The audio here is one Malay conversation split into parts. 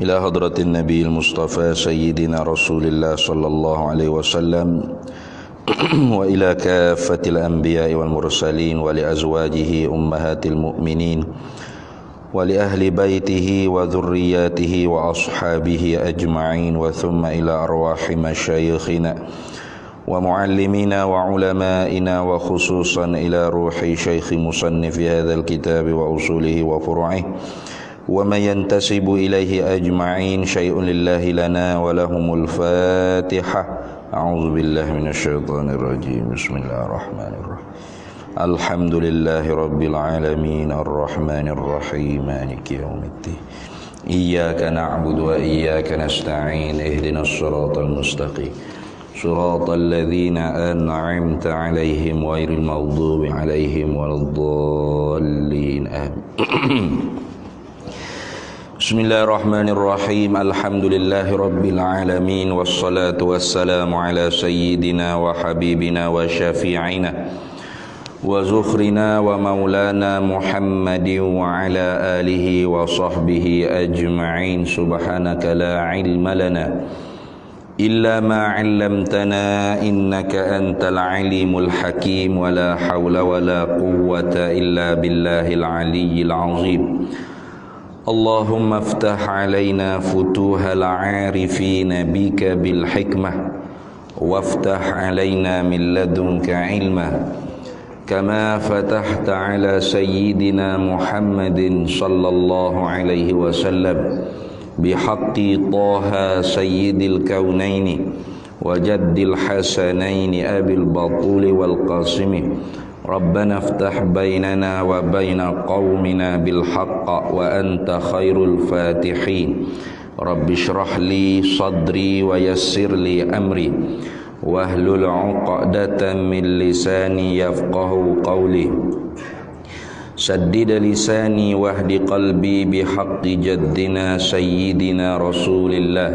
إلى حضرة النبي المصطفى سيدنا رسول الله صلى الله عليه وسلم وإلى كافة الأنبياء والمرسلين ولأزواجه أمهات المؤمنين ولأهل بيته وذرياته وأصحابه أجمعين وثم إلى أرواح مشايخنا ومعلمينا وعلمائنا وخصوصا إلى روح شيخ مصنف هذا الكتاب وأصوله وفروعه ومن ينتسب إليه أجمعين شيء لله لنا ولهم الفاتحة. أعوذ بالله من الشيطان الرجيم. بسم الله الرحمن الرحيم. الحمد لله رب العالمين الرحمن الرحيم مالك يوم الدين إياك نعبد وإياك نستعين اهدنا الصراط المستقيم صراط الذين أنعمت عليهم غير المغضوب عليهم ولا الضالين آمين. Bismillahirrahmanirrahim. Alhamdulillahi rabbil alamin wassalatu wassalamu ala sayyidina wa habibina wa syafi'ina wa zukhrina wa maulana Muhammadin wa ala alihi wa sahbihi ajma'in. Subhanaka la ilma lana illa ma 'allamtana innaka antal alimul hakim wa la hawla wa la quwwata illa billahil aliyyil azim. Allahumma aftah alaina futuhal arifina bika bil hikmah waftah alaina min ladunka ilma kama fatahta ala sayyidina Muhammadin sallallahu alaihi wasallam bihaqqi Taha sayyidil kaunaini wa jaddil hasanaini abil batuli wal qasimi. Rabbana aftah bainana wa baina qaumina bil haqq wa anta khairul fatihin. Rabbi shrah li sadri wa yassir li amri wahlul 'uqdatan min lisani yafqahu qawli. Saddid lisani wahdi qalbi bihaqqi jaddina sayyidina Rasulillah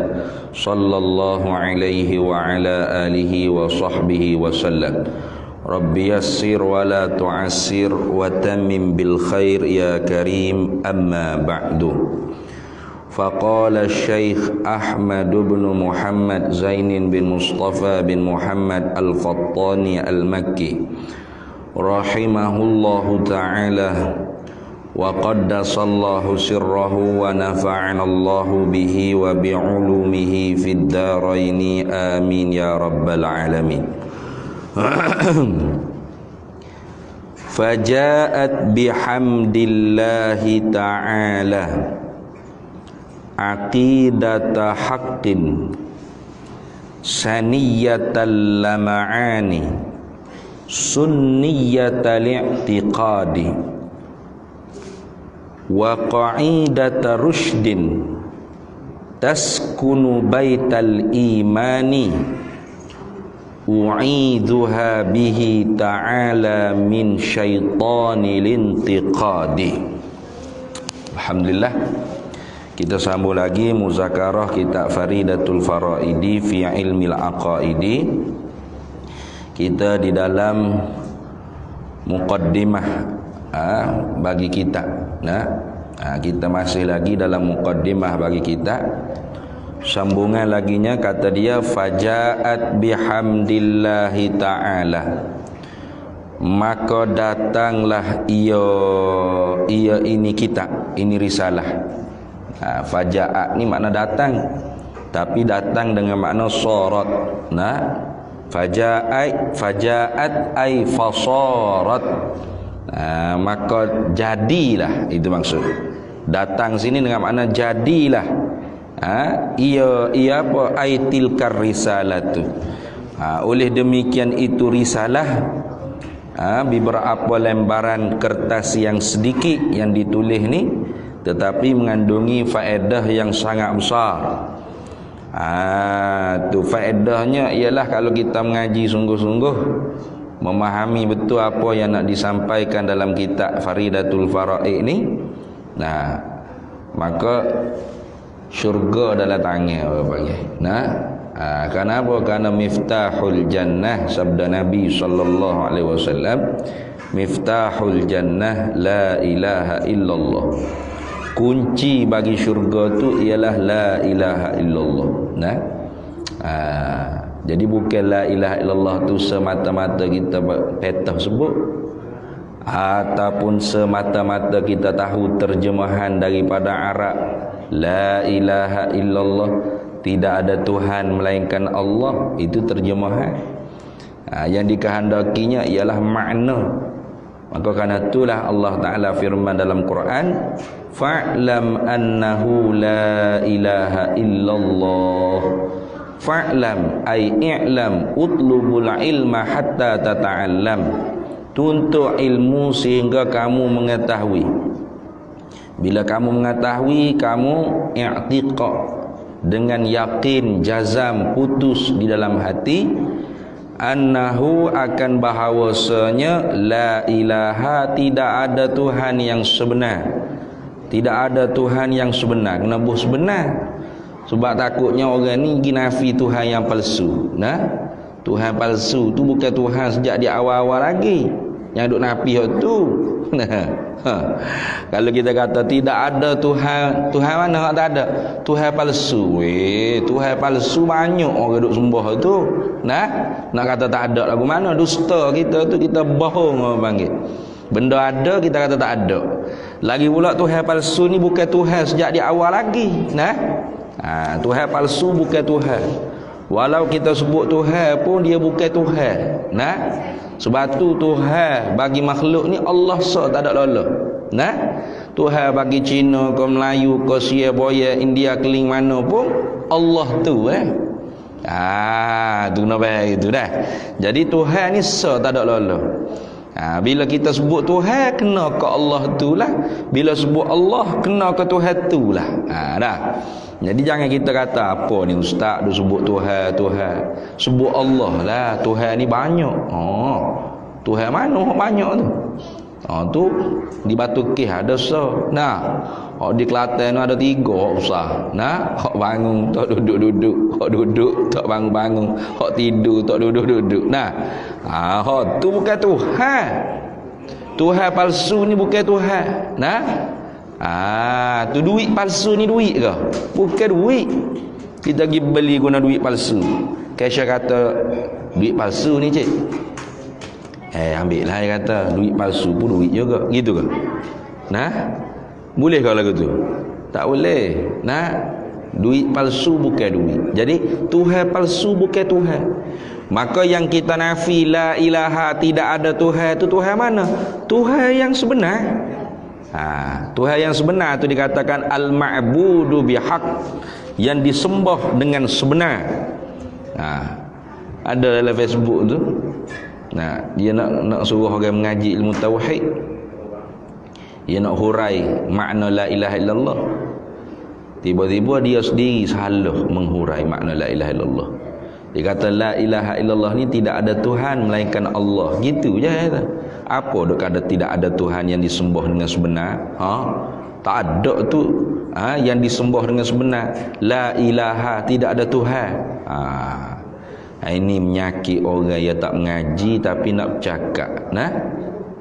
sallallahu alaihi wa ala alihi wa sahbihi wa sallam. Rabbi yassir wa la tu'assir wa tammim bil khair ya karim. Amma ba'du. Faqala Syekh Ahmad bin Muhammad Zainin bin Mustafa bin Muhammad Al-Fattani Al-Makki rahimahullahu ta'ala wa qaddasallahu sirrahu wa nafa'anallahu bihi wa bi'ulumihi fid daraini amin ya rabbal alamin. Faja'at bihamdillahi ta'ala aqidata haqqin saniyatal lama'ani sunniyatal i'tiqadi wa qa'idata rushdin taskunu baital imani u'idhuha bihi ta'ala min syaitanil intiqadi. Alhamdulillah, kita sambung lagi muzakarah kitab Faridatul Faraidi fi ilmil aqaidi. Kita di dalam muqaddimah bagi kita. Kita masih lagi dalam muqaddimah bagi kita. Sambungan laginya kata dia faja'at bihamdillahi ta'ala, maka datanglah ia ini kita, ini risalah. Faja'at ni makna datang, tapi datang dengan makna sarat. Faja'at ay fasarat, maka jadilah, itu maksud. Datang sini dengan makna jadilah. Ia apa aitilkar risalatu. Oleh demikian itu risalah beberapa lembaran kertas yang sedikit yang ditulis ni, tetapi mengandungi faedah yang sangat besar. Tu faedahnya ialah kalau kita mengaji sungguh-sungguh, memahami betul apa yang nak disampaikan dalam kitab Faridatul Faraid ni, maka syurga dalam tangan orang panggil. Kenapa? Kerana miftahul jannah, sabda Nabi sallallahu alaihi wasallam, Miftahul jannah la ilaha illallah. Kunci bagi syurga tu ialah la ilaha illallah. Nah. Jadi bukan la ilaha illallah tu semata-mata kita petah sebut, ataupun semata-mata kita tahu terjemahan daripada Arab. La ilaha illallah, tidak ada Tuhan melainkan Allah, itu terjemahan. Yang dikehendakinya ialah makna. Maka kerana itulah Allah Ta'ala firman dalam Quran, fa'lam annahu la ilaha illallah. Fa'lam ay i'lam utlubul ilma hatta tata'allam. Tuntut ilmu sehingga kamu mengetahui. Bila kamu mengetahui, kamu i'tiqad dengan yakin, jazam, putus di dalam hati, annahu akan bahawasanya la ilaha, tidak ada Tuhan yang sebenar. Tidak ada Tuhan yang sebenar. Kenapa sebenar? Sebab takutnya orang ni pergi nafi Tuhan yang palsu. Nah, Tuhan palsu tu bukan Tuhan sejak di awal-awal lagi. Yang duk nafi tu. Kalau kita kata tidak ada Tuhan, Tuhan mana tak ada? Tuhan palsu. Tuhan palsu banyak orang duk sembah tu. Nah, nak kata tak ada lagu mana? Dusta kita tu, kita bohong orang panggil. Benda ada kita kata tak ada. Lagi pula Tuhan palsu ni bukan Tuhan sejak di awal lagi. Nah, Tuhan palsu bukan Tuhan. Walau kita sebut Tuhan pun dia bukan Tuhan. Nah, sebab tu Tuhan bagi makhluk ni Allah sah, tak ada lala. Nah, Tuhan bagi Cina ke Melayu ke Sia Boya India keling mana pun Allah tu tu nampak itu dah. Jadi Tuhan ni sah, tak ada lala. Bila kita sebut Tuhan, kena ke Allah tu lah. Bila sebut Allah, kena ke Tuhan tu lah. Dah. Jadi jangan kita kata apa ni ustaz dia sebut Tuhan, Tuhan. Sebut Allah lah. Tuhan ni banyak. Tuhan mana banyak tu? Tu di Batu Kih ada so. Nah, di Kelantan ada 3 usah. Nah, hak bangun tak duduk-duduk, hak duduk tak bangun-bangun, hak tidur tak duduk-duduk. Nah, hak tu bukan Tuhan. Tuhan palsu ni bukan Tuhan. Nah, tu duit palsu ni duit ke? Bukan duit. Kita pergi beli guna duit palsu. Kesha kata duit palsu ni cik. Ambil lah dia kata duit palsu pun duit juga. Gitu ke? Nah, boleh ke lagu tu? Tak boleh. Nah, duit palsu bukan duit. Jadi Tuhan palsu bukan Tuhan. Maka yang kita nafi la ilaha, tidak ada Tuhan, itu Tuhan mana? Tuhan yang sebenar. Tuhan yang sebenar tu dikatakan al-ma'budu bihaq, yang disembah dengan sebenar. Ada dalam Facebook tu. Dia nak suruh orang mengaji ilmu tauhid. Dia nak hurai makna la ilaha illallah. Tiba-tiba dia sendiri salah menghurai makna la ilaha illallah. Dia kata la ilaha illallah ni tidak ada Tuhan melainkan Allah. Gitu je kata. Apa dok ada tidak ada Tuhan yang disembah dengan sebenar? Tak ada tu. Yang disembah dengan sebenar. La ilaha, tidak ada Tuhan. Ini menyakit orang yang tak mengaji tapi nak bercakap. Nah,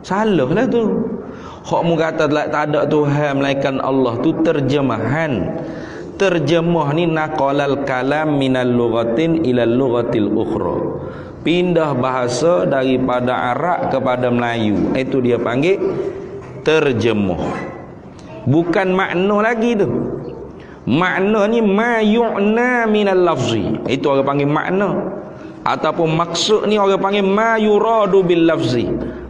salah lah tu. Hak mu kata tak ada Tuhan melainkan Allah tu terjemahan. Terjemah ni naqalal kalam minal lughatin ila lughatil ukhra. Pindah bahasa daripada Arab kepada Melayu. Itu dia panggil terjemah. Bukan makna lagi tu. Makna ni ma yu'na minal lafzi. Itu orang panggil makna. Ataupun maksud ni orang panggil ma yuradu bil lafzi.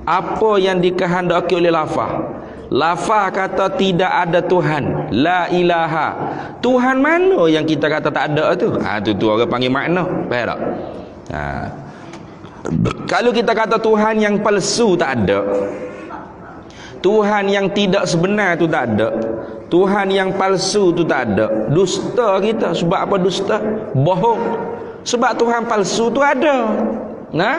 Apa yang dikehendaki oleh lafaz. Lafaz kata tidak ada Tuhan, la ilaha. Tuhan mana yang kita kata tak ada tu? Tu orang panggil makna. Faham tak? Kalau kita kata Tuhan yang palsu tak ada, Tuhan yang tidak sebenar tu tak ada, Tuhan yang palsu tu tak ada, dusta kita. Sebab apa dusta? Bohong. Sebab Tuhan palsu tu ada. Nah,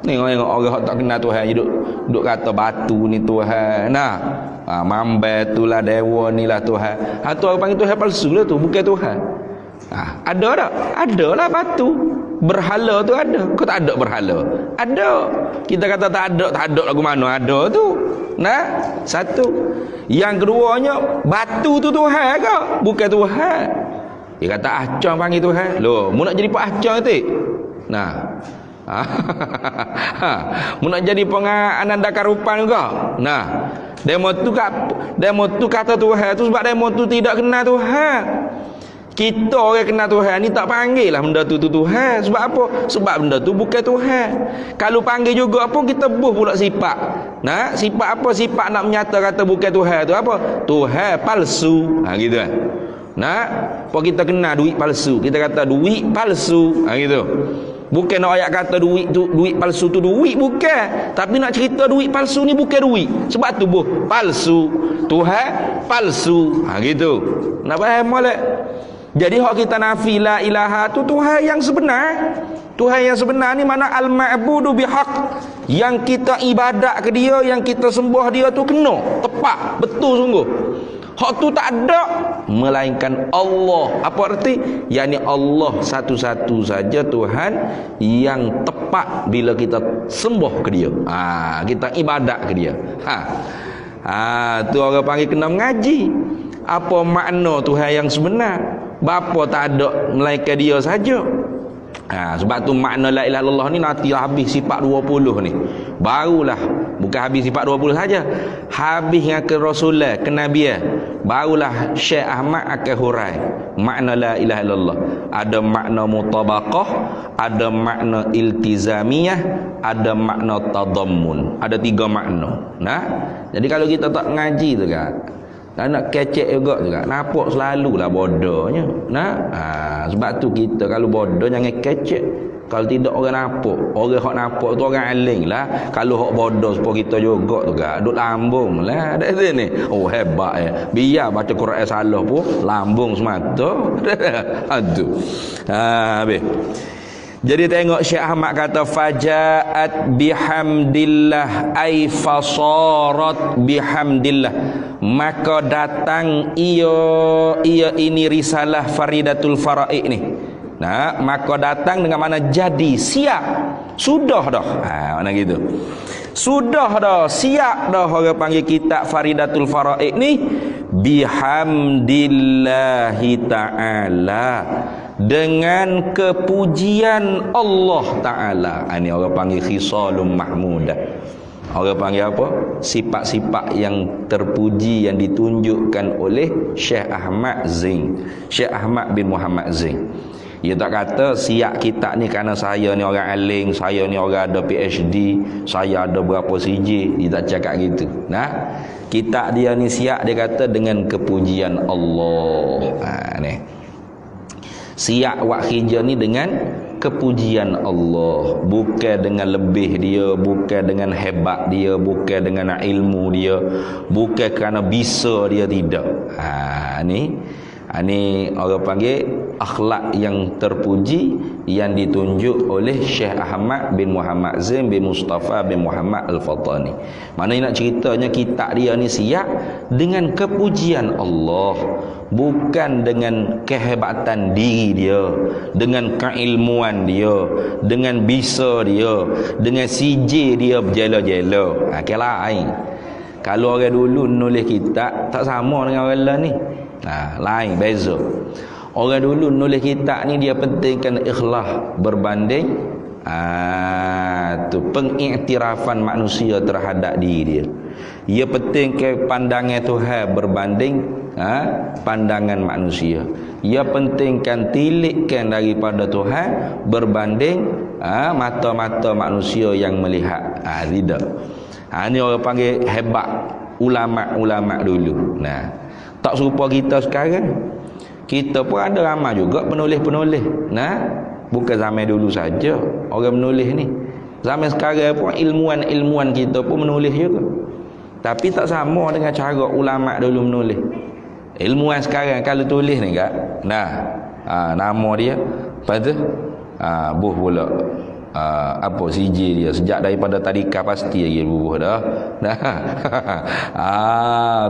tengok orang tak kenal Tuhan duduk kata batu ni Tuhan. Nah, mambai tu lah, dewa ni lah Tuhan. Tu orang panggil Tuhan palsu lah tu, bukan Tuhan. Ada tak? Ada lah batu. Berhala tu ada. Kau tak ada berhala? Ada. Kita kata tak ada lagu mana? Ada tu. Nah, satu. Yang keduanya, batu tu Tuhan ke? Bukan Tuhan. Dia kata acang panggil Tuhan. Loh, mu nak jadi pak acang tu? Nah. Mu nak jadi ananda karupan juga? Nah. Demo tu kata Tuhan tu sebab demo tu tidak kenal Tuhan. Kita orang kenal Tuhan ni tak panggil lah benda tu Tuhan. Sebab apa? Sebab benda tu bukan Tuhan. Kalau panggil juga pun kita buh pula sifat. Nah, sifat apa? Sifat nak menyata kata bukan Tuhan tu apa? Tuhan palsu. Gitu kan. Nah, apa kita kenal duit palsu? Kita kata duit palsu. Gitu. Bukan nak ayat kata duit palsu tu duit, bukan. Tapi nak cerita duit palsu ni bukan duit. Sebab tu buh palsu. Tuhan palsu. Gitu. Nak faham molek? Jadi hak kita nafi la ilaha tu Tuhan yang sebenar. Tuhan yang sebenar ni mana al-ma'budu bihaq. Yang kita ibadat ke dia, yang kita sembah dia tu kena, tepat, betul sungguh. Hak tu tak ada melainkan Allah. Apa arti? Yani Allah satu-satu saja Tuhan yang tepat bila kita sembah ke dia. Kita ibadat ke dia. Tu orang panggil kena mengaji. Apa makna Tuhan yang sebenar? Bapa tak ada melainkan dia saja. Sebab tu makna la ilaha illallah ni nanti habis sifat 20 ni. Barulah bukan habis sifat 20 saja. Habis dengan ke Rasulullah, kenabian. Barulah Syekh Ahmad akan hurai makna la ilaha illallah. Ada makna mutabaqah, ada makna iltizamiyah, ada makna tadammun. Ada 3 makna. Nah, jadi kalau kita tak ngaji tu kan, nak kecek juga tu kan, nampak selalulah bodohnya. Nah, sebab tu kita kalau bodoh jangan kecek. Kalau tidak orang nampak. Orang hak nampak tu orang aling lah. Kalau hak bodoh supaya kita juga tu kan, duk lambung lah. Ada sini. Oh hebat ya. Biar baca Quran salah pun lambung semata. Aduh. Habis. Jadi tengok Syekh Ahmad kata fajaat bihamdillah ay fasarat bihamdillah. Maka datang ia ini risalah Faridatul Faraid ni. Nah, maka datang dengan mana jadi siap. Sudah dah. Mana gitu. Sudah dah, siap dah orang panggil kitab Faridatul Faraid ni bihamdillahi ta'ala, dengan kepujian Allah Ta'ala. Ini orang panggil khisalun mahmudah. Orang panggil apa? Sifat-sifat yang terpuji yang ditunjukkan oleh Syekh Ahmad Zain, Syekh Ahmad bin Muhammad Zain. Dia tak kata siap kitab ni kerana saya ni orang aling, saya ni orang ada PhD, saya ada berapa CJ. Dia tak cakap gitu. Nah, kitab dia ni siap, dia kata dengan kepujian Allah. Ni. Siap wak hijau ni dengan kepujian Allah, bukan dengan lebih dia, bukan dengan hebat dia, bukan dengan ilmu dia, bukan kerana bisa dia, tidak. Ini orang panggil akhlak yang terpuji yang ditunjuk oleh Syekh Ahmad bin Muhammad Zain bin Mustafa bin Muhammad Al-Fatani. Mana nak ceritanya kitab dia ni siap dengan kepujian Allah, bukan dengan kehebatan diri dia, dengan keilmuan dia, dengan bisa dia, dengan CJ dia berjela-jela. Lain. Kalau orang dulu nulis kitab tak sama dengan orang lain ni. Lain, beza. Orang dulu nulis kitab ni dia pentingkan ikhlas berbanding tu pengiktirafan manusia terhadap diri dia. Ia pentingkan pandangan Tuhan berbanding pandangan manusia. Ia pentingkan tilikkan daripada Tuhan berbanding mata-mata manusia yang melihat. Tidak. Ini orang panggil hebat ulama-ulama dulu. Tak serupa kita sekarang. Kita pun ada ramai juga penulis-penulis. Bukan zaman dulu saja orang menulis ni. Zaman sekarang pun ilmuwan-ilmuwan kita pun menulis juga. Tapi tak sama dengan cara ulama dulu menulis. Ilmuwan sekarang kalau tulis ni kak, nama dia, lepas tu buh pula apa siji dia sejak daripada tadika pasti dia bubuh dah. Nah.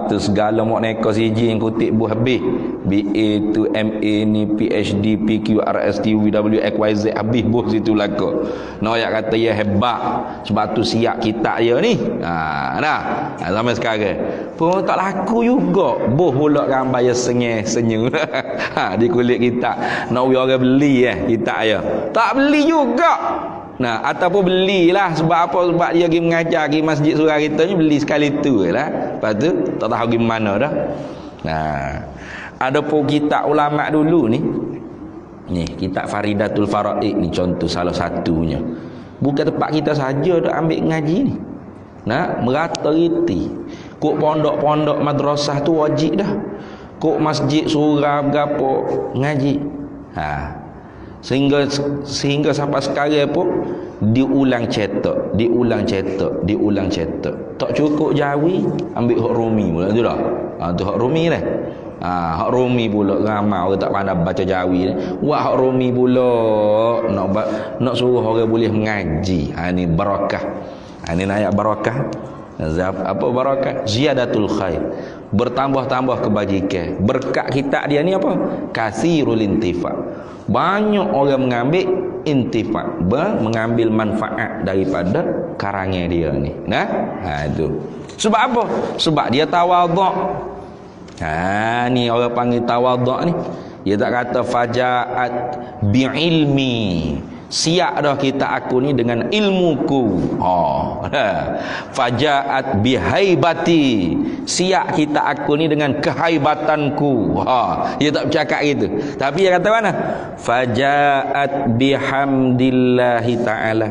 Tu segala mok neko siji yang kutip buh habis. BA tu MA ni PhD PQRS TW XYZ habis buh situ laku. No yak kata ya hebat sebab tu siap kita dia ni. Nah. Sampai sekarang pun tak laku juga. Buh pula gambar ya sengih senyu. Di kulit kita. Nak orang beli kita ya. Tak beli juga. Nah, ataupun belilah sebab apa? Sebab dia pergi mengajar di masjid surau kita ni beli sekali tu lah. Lepas tu tak tahu pergi mana dah. Nah, ada pun kitab ulama dulu ni. Ni kitab Faridatul Faraid ni contoh salah satunya. Bukan tempat kita saja dak ambil ngaji ni. Nah, merata-riti. Kok pondok-pondok madrasah tu wajib dah. Kok masjid surau berapa ngaji. Sehingga sampai sekarang pun diulang cetak. Tak cukup Jawi, ambil hak Rumi pula tu dah. Tu hak Rumi dah. Hak Rumi pula ramai orang tak pandai baca Jawi ni. Buat hak Rumi pula nak suruh orang boleh mengaji. Ni barakah. Ni ayat barakah. Apa barakah? Ziyadatul khair. Bertambah-tambah kebajikan. Berkat kitab dia ni apa? Kasirul intifa. Banyak orang mengambil intifa, mengambil manfaat daripada karangan dia ni. Itu. Sebab apa? Sebab dia tawaduk. Ni orang panggil tawaduk ni. Dia tak kata fajaat bi'ilmi. Siap dah kita aku ni dengan ilmuku. Fajaat bihaibati. Siap kita aku ni dengan kehaibatanku. Dia tak bercakap gitu. Tapi dia kata mana? Fajaat bihamdillahi ta'ala.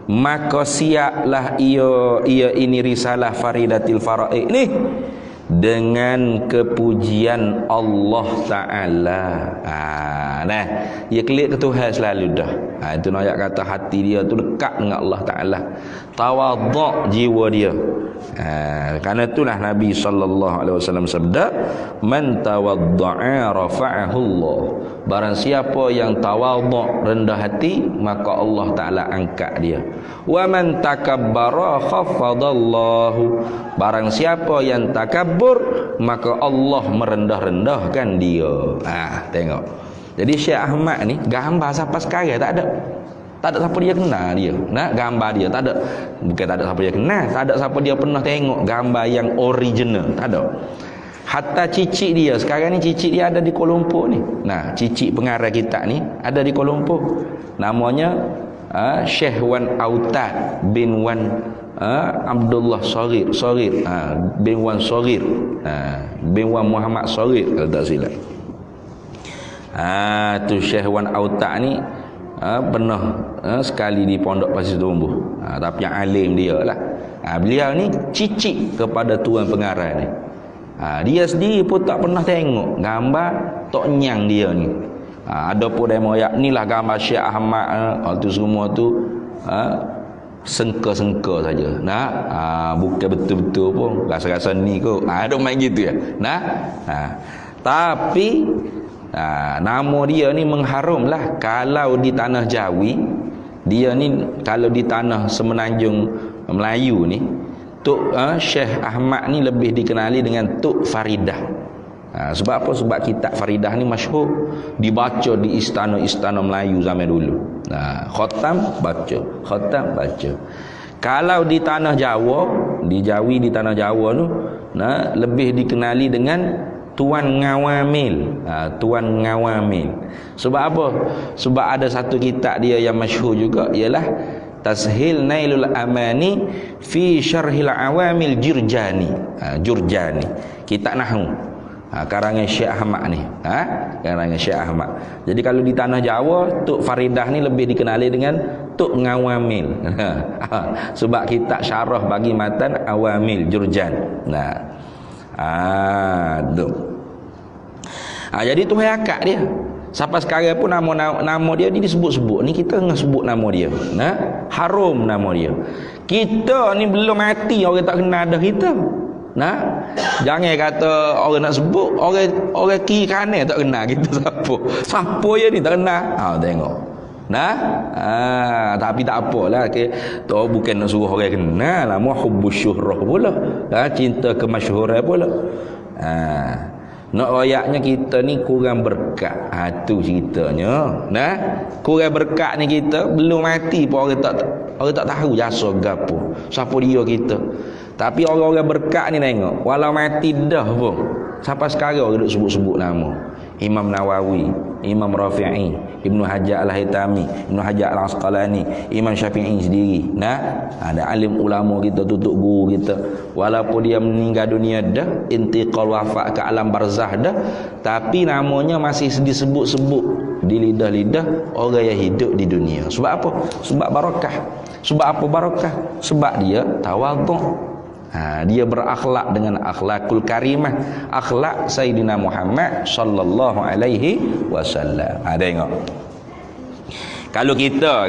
Maka siaplah ia ini risalah Faridatil Faraid ni dengan kepujian Allah Ta'ala. Dia klik ke Tuhan selalu dah. Itu nak kata hati dia tu dekat dengan Allah Ta'ala. Tawaduk jiwa dia. Karena itulah Nabi SAW sabda, man tawaddu'a rafa'ahu Allah. Barang siapa yang tawaduk rendah hati, maka Allah Ta'ala angkat dia. Wa man takabbara khafadallahu. Barang siapa yang takabbur, maka Allah merendah-rendahkan dia. Tengok. Jadi Syekh Ahmad ni gambar sampai sekarang tak ada. Tak ada siapa dia kenal dia. Gambar dia tak ada. Bukan tak ada siapa dia kenal, tak ada siapa dia pernah tengok gambar yang original, tak ada. Hatta cicit dia, sekarang ni cicit dia ada di Kuala Lumpur ni. Cicit pengarah kita ni ada di Kuala Lumpur. Namanya Syekh Wan Autad bin Wan Abdullah Sorir bin Wan Sorir bin Wan Muhammad Sorir kalau tak silap. Tu Syekh Wan Autad ni pernah sekali di Pondok Pasir Tumbuh. Tapi yang alim dia lah. Beliau ni cicit kepada tuan pengarah ni. Dia sendiri pun tak pernah tengok gambar tok nyang dia ni. Ada pun dia moyak inilah gambar Syekh Ahmad. Tu semua tu sengka-sengka saja. Bukan betul-betul pun rasa-rasa ni kot. Ada main gitu ya. Tapi nama dia ni mengharumlah. Kalau di tanah Jawi, dia ni kalau di tanah Semenanjung Melayu ni, Tok Syekh Ahmad ni lebih dikenali dengan Tok Faridah. Sebab apa? Sebab kitab Faridah ni masyhur, dibaca di istana-istana Melayu zaman dulu. Khatam baca. Kalau di tanah Jawa, di Jawi, di tanah Jawa tu, lebih dikenali dengan Tuan Ngawamil. Tuan Ngawamil. Sebab apa? Sebab ada satu kitab dia yang masyhur juga, ialah Tashil Nailul Amani fi Syarhil Awamil Jurjani. Jurjani. Kitab nahwu. Karangan Syekh Ahmad ni. Karangan Syekh Ahmad. Jadi kalau di tanah Jawa, Tok Faridah ni lebih dikenali dengan Tok Ngawamil. Sebab kitab syarah bagi matan Awamil Jurjan. Jadi tu hakikat dia. Sampai sekarang pun nama dia disebut-sebut. Ni kita tengah sebut nama dia. Harum nama dia. Kita ni belum mati orang tak kenal dah kita. Jangan kata orang nak sebut, orang kiri kanan tak kenal kita siapa. Siapa je ni tak kenal. Tengok. Tapi tak apalah tu bukan nak suruh orang kenal lah, mu hubbus syuhrah pula. Cinta kemasyhuran pula. Nak royaknya kita ni kurang berkat. Tu ceritanya. Kurang berkat ni kita belum mati pun orang tak tahu jasa gapo. Siapa dia kita. Tapi orang-orang berkat ni tengok, walau mati dah pun sampai sekarang orang duk sebut-sebut nama. Imam Nawawi, Imam Rafi'i, Ibnu Hajar Al-Haytami, Ibnu Hajar Al-Asqalani, Imam Syafi'i sendiri. Ada alim ulama kita, tutup guru kita. Walaupun dia meninggal dunia dah, intiqal wafat ke alam barzah dah, tapi namanya masih disebut-sebut di lidah-lidah orang yang hidup di dunia. Sebab apa? Sebab barakah. Sebab apa barakah? Sebab dia tawadhu'. Dia berakhlak dengan akhlakul karimah, akhlak Sayyidina Muhammad sallallahu alaihi wasallam. Tengok. Kalau kita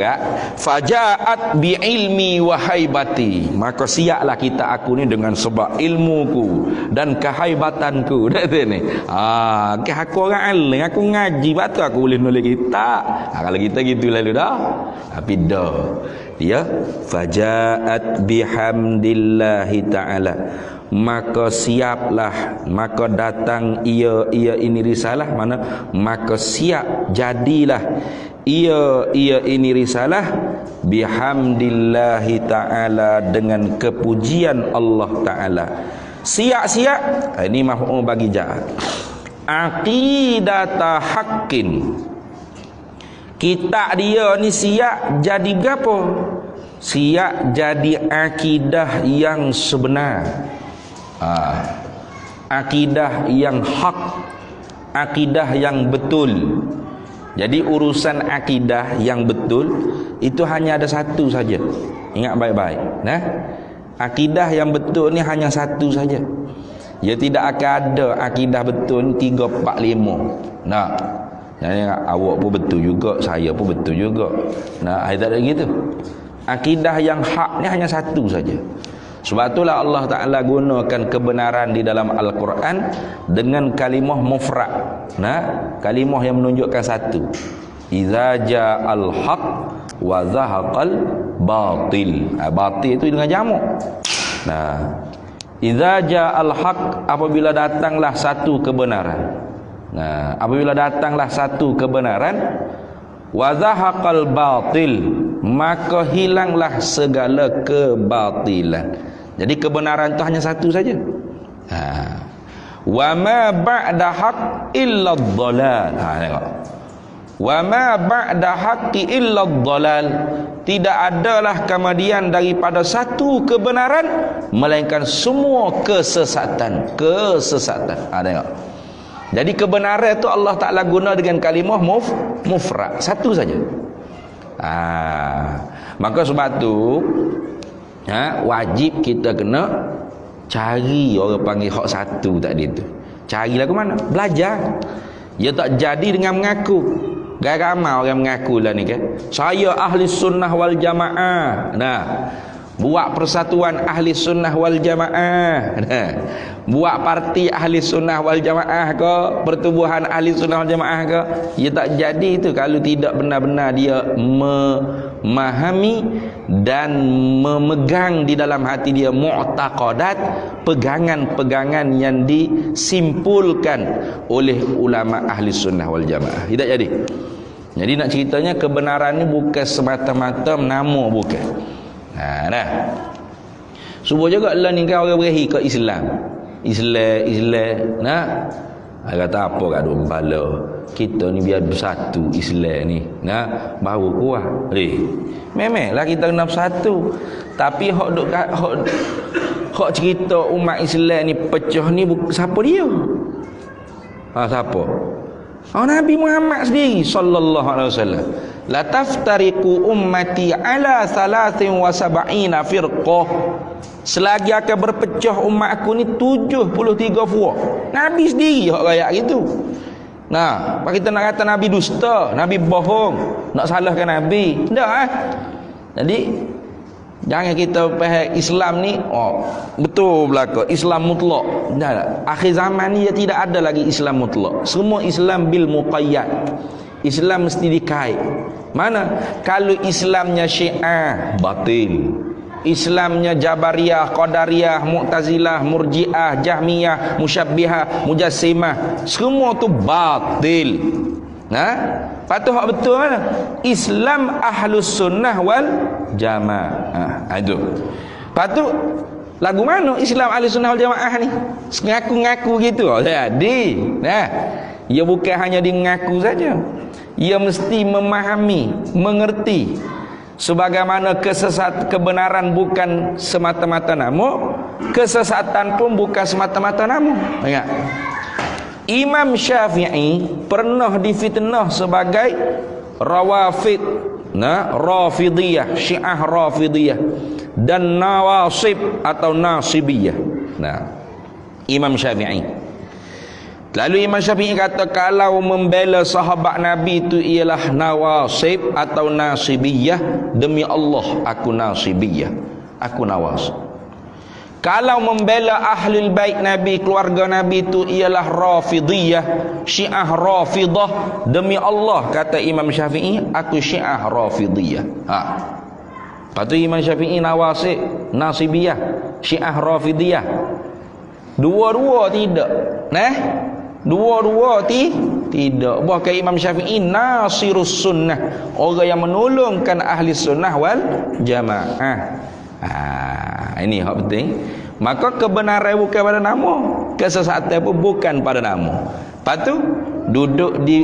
fajaat bi ilmi wa haibati, maka siaplah kita aku ni dengan sebab ilmuku dan kehaibatanku. Dak ni. Aku orang alim, aku ngaji, betul aku boleh nulis kitab. Kalau kita gitu lalu dah. Tapi dah. Dia fajaat bihamdillahi ta'ala, maka siaplah, maka datang ia ini risalah, mana maka siap jadilah ia ini risalah bihamdillahi ta'ala, dengan kepujian Allah Ta'ala. Siap-siap ini maf'ul bagi ja'a, aqidata haqqin, kita dia ni siap jadi berapa? Siap jadi akidah yang sebenar, akidah yang hak, akidah yang betul. Jadi urusan akidah yang betul itu hanya ada satu saja. Ingat baik-baik. Akidah yang betul ni hanya satu saja. Ya, tidak akan ada akidah betul 3, 4, 5. Awak pun betul juga, saya pun betul juga. Tak ada gitu. Akidah yang hak ni hanya satu saja. Sebab itulah Allah Ta'ala gunakan kebenaran di dalam Al-Quran dengan kalimah mufrad. Kalimah yang menunjukkan satu. Iza ja'al haq wa zahaqal batil. Batil itu dengan jamak. Iza ja'al haq, apabila datanglah satu kebenaran. Apabila datanglah satu kebenaran, wa zahaqal batil, maka hilanglah segala kebatilan. Jadi kebenaran itu hanya satu saja. Wa ma ba'da haqq illa ad-dhalal. Tengok. Wa ma ba'da haqqi illa ad-dhalal. Tidak adalah kemudian daripada satu kebenaran melainkan semua kesesatan. Tengok. Jadi kebenaran itu Allah Ta'ala guna dengan kalimah mufrad, satu saja. Maka sebab tu wajib kita kena cari orang panggil hak satu tadi tu. Carilah ke mana? Belajar. Dia tak jadi dengan mengaku. Ramai orang mengaku lah ni kan. Saya ahli sunnah wal jamaah. Buat persatuan ahli sunnah wal jamaah. Buat parti ahli sunnah wal jamaah ke, pertubuhan ahli sunnah wal jamaah ke. Ia tak jadi itu kalau tidak benar-benar dia memahami dan memegang di dalam hati dia mu'taqadat, pegangan-pegangan yang disimpulkan oleh ulama ahli sunnah wal jamaah. Tidak jadi. Jadi nak ceritanya kebenaran ni bukan semata-mata nama, bukan. Subuh juga lah ni kau orang berahi ke Islam. Kata apa kat duk bala. Kita ni biar bersatu Islam ni. Baru kuat. Memanglah kita kena bersatu. Tapi hak cerita umat Islam ni pecah ni siapa dia? Siapa? Nabi Muhammad sendiri sallallahu alaihi wasallam. La taftariqu ummati ala 73 firqah. Selagi akan berpecah umat aku ni 73 fuah. Nabi sendiri hak rakyat gitu. Apa kita nak kata Nabi dusta, Nabi bohong, nak salahkan Nabi? Tak. Jadi jangan kita faham Islam ni betul belaka Islam mutlak. Akhir zaman ni dia tidak ada lagi Islam mutlak. Semua Islam bil muqayyad. Islam mesti dikait. Mana? Kalau Islamnya Syiah, batil. Islamnya Jabariyah, Qadariyah, Mu'tazilah, Murji'ah, Jahmiyah, Musyabbihah, Mujassimah, semua tu batil. Patut hak betul mana? Islam Ahlus Sunnah wal Jamaah. Itu. Patut lagu mana Islam Ahlus Sunnah wal Jamaah ni? Ngaku-ngaku gitu. Jadi, ia bukan hanya dia mengaku saja. Ia mesti memahami, mengerti sebagaimana kebenaran bukan semata-mata nama, kesesatan pun bukan semata-mata nama. Ingat, Imam Syafi'i pernah difitnah sebagai Rawafid, Rafidiyah, Syiah Rafidiyah, dan Nawasib atau Nasibiyah. Imam Syiafi'i. Lalu Imam Syafi'i kata kalau membela sahabat Nabi itu ialah Nawasib atau Nasibiyah, demi Allah aku Nasibiyah, aku Nawasib. Kalau membela Ahlul Bait Nabi, keluarga Nabi itu ialah Rafidiyah, Syiah Rafidah, demi Allah kata Imam Syafi'i aku Syiah Rafidiyah. Lepas tu Imam Syafi'i Nawasib, Nasibiyah, Syiah Rafidiyah. Dua-dua tidak. Dua-dua tidak. Bahkan Imam Syafi'i Nasirus Sunnah, orang yang menolongkan ahli sunnah wal jamaah. Ini hak penting. Maka kebenaran bukan pada nama, kesesatan pun bukan pada nama. Lepas tu duduk di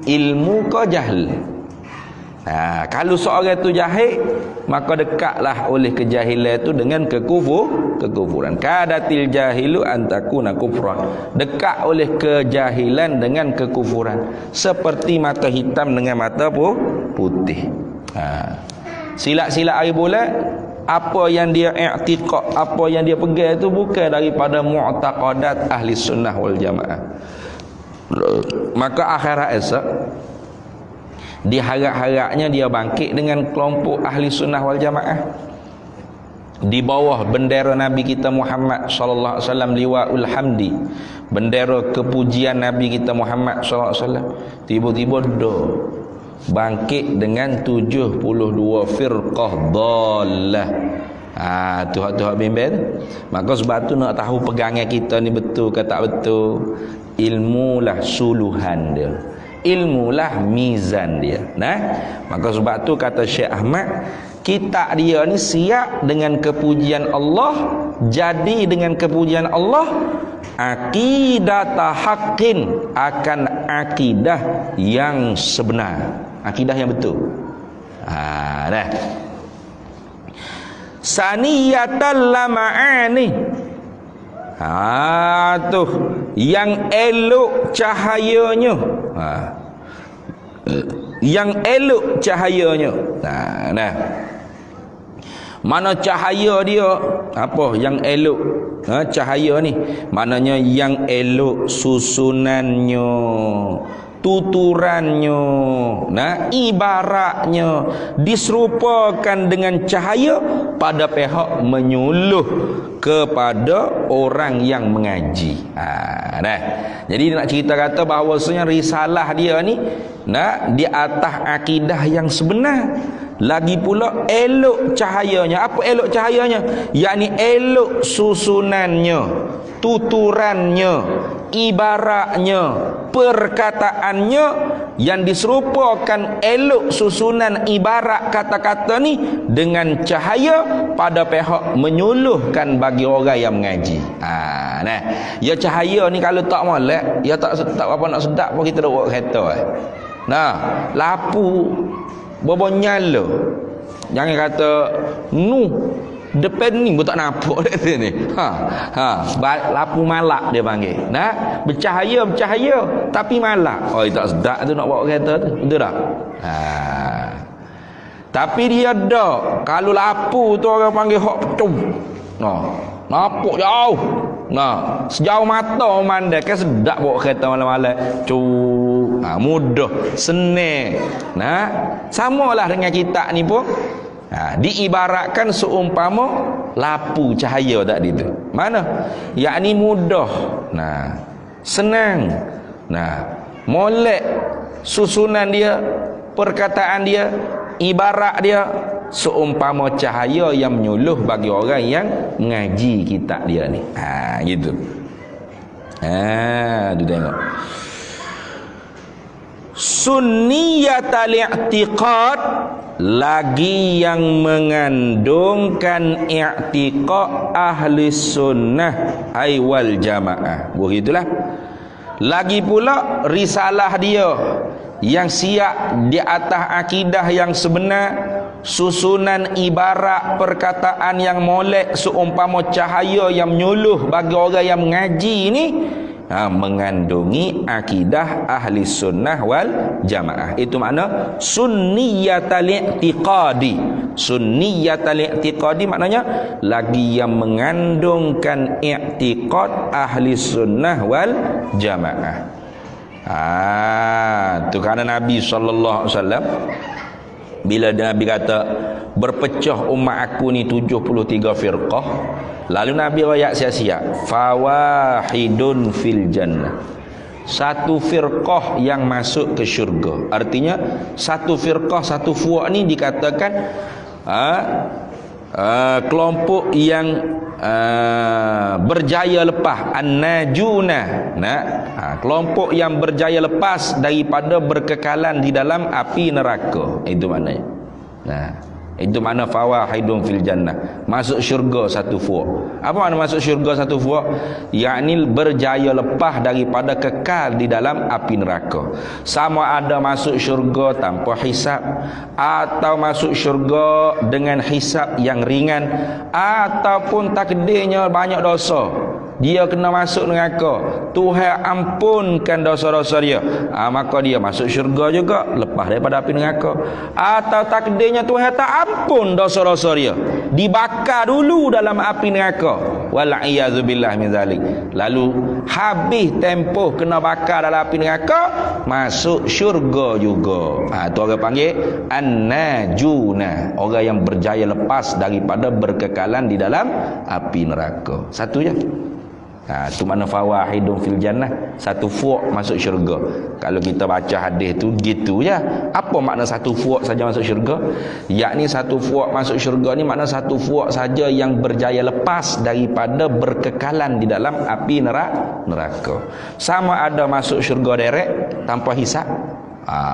ilmu ke jahil. Kalau seorang itu jahil, maka dekatlah oleh kejahilan itu dengan kekufuran. Kadatil jahilu antakuna kufran. Dekat oleh kejahilan dengan kekufuran, seperti mata hitam dengan mata putih. Silat-silat air bulat, apa yang dia i'tiqad, apa yang dia pegang itu bukan daripada mu'taqadat ahli sunnah wal jamaah. Maka akhirat esok diharap-harapnya dia bangkit dengan kelompok ahli sunnah wal jamaah di bawah bendera Nabi kita Muhammad sallallahu alaihi wasallam, liwaul hamdi, bendera kepujian Nabi kita Muhammad sallallahu alaihi wasallam. Tiba-tiba bangkit dengan 72 firqah dhallah. Tu bimbel. Maka sebab tu nak tahu pegangan kita ni betul ke tak betul, ilmulah suluhan dia, ilmulah mizan dia. Maka sebab tu kata Syekh Ahmad, kitab dia ni siap dengan kepujian Allah, jadi dengan kepujian Allah aqidata haqqin, akan akidah yang sebenar, akidah yang betul. Saniyatal lama'ani, tu yang elok cahayanya, yang elok cahayanya. Mana cahaya dia apa yang elok? Cahaya ni maknanya yang elok susunannya, tuturannya, ibaratnya diserupakan dengan cahaya pada pihak menyuluh kepada orang yang mengaji. Jadi nak cerita kata bahawasanya risalah dia ni di atas akidah yang sebenar. Lagi pula elok cahayanya. Apa elok cahayanya? Yakni elok susunannya, tuturannya, ibaratnya, perkataannya, yang diserupakan elok susunan ibarat kata-kata ni dengan cahaya pada pihak menyuluhkan bagi orang yang mengaji. Ya cahaya ni kalau tak molek, ya tak apa nak sedap pun kita dah buat kereta. Lapu bobo nyala. Jangan kata depan ni pun tak nampak dia ni. Lapu malak dia panggil. Bercahaya tapi malak. Tak sedap tu nak bawa kereta tu. Betul tak? Tapi dia dak. Kalau lapu tu orang panggil hok pecum. Nampak jauh. Sejauh mata memandang kan sedap bawa kereta malam-malam. Mudah, senang. Samalah dengan kitab ni pun. Diibaratkan seumpama lapu cahaya tadi tu. Mana? Yakni mudah. Senang. Molek susunan dia, perkataan dia, ibarat dia seumpama cahaya yang menyuluh bagi orang yang mengaji kitab dia ni. Gitu. Tu tengok. Sunniyatal i'tiqad, lagi yang mengandungkan i'tiqad ahli sunnah ai wal jamaah. Begitulah. Lagi pula risalah dia yang siap di atas akidah yang sebenar, susunan ibarat perkataan yang molek seumpama cahaya yang menyuluh bagi orang yang mengaji ni, mengandungi akidah ahli sunnah wal jamaah. Itu makna sunniyatal i'tiqadi. Sunniyatal i'tiqadi maknanya lagi yang mengandungkan i'tiqad ahli sunnah wal jamaah. Tu kerana Nabi sallallahu alaihi wasallam bila Nabi kata berpecah umat aku ni 73 firqah, lalu Nabi ayat sia-sia, fawahidun fil jannah, satu firqah yang masuk ke syurga. Artinya satu firqah, satu fuak ni dikatakan kelompok yang berjaya lepas, an-najuna, kelompok yang berjaya lepas daripada berkekalan di dalam api neraka. Itu maknanya. Itu makna fawahidun fil jannah, masuk syurga satu fuak. Apa makna masuk syurga satu fuak? Yakni berjaya lepas daripada kekal di dalam api neraka. Sama ada masuk syurga tanpa hisab, atau masuk syurga dengan hisab yang ringan, ataupun takdirnya banyak dosa, dia kena masuk neraka, Tuhan ampunkan dosa-dosa dia, maka dia masuk syurga juga lepas daripada api neraka. Atau takdirnya Tuhan tak ampun dosa-dosa dia, dibakar dulu dalam api neraka, wal'iyadzubillah min zalik, lalu habis tempoh kena bakar dalam api neraka, masuk syurga juga. Itu orang panggil an-najuna, orang yang berjaya lepas daripada berkekalan di dalam api neraka. Satu je. Itu makna fawahidun fil jannah, satu fuak masuk syurga. Kalau kita baca hadis tu gitu je. Apa makna satu fuak saja masuk syurga? Yakni satu fuak masuk syurga ni makna satu fuak saja yang berjaya lepas daripada berkekalan di dalam api neraka. Sama ada masuk syurga direct tanpa hisab,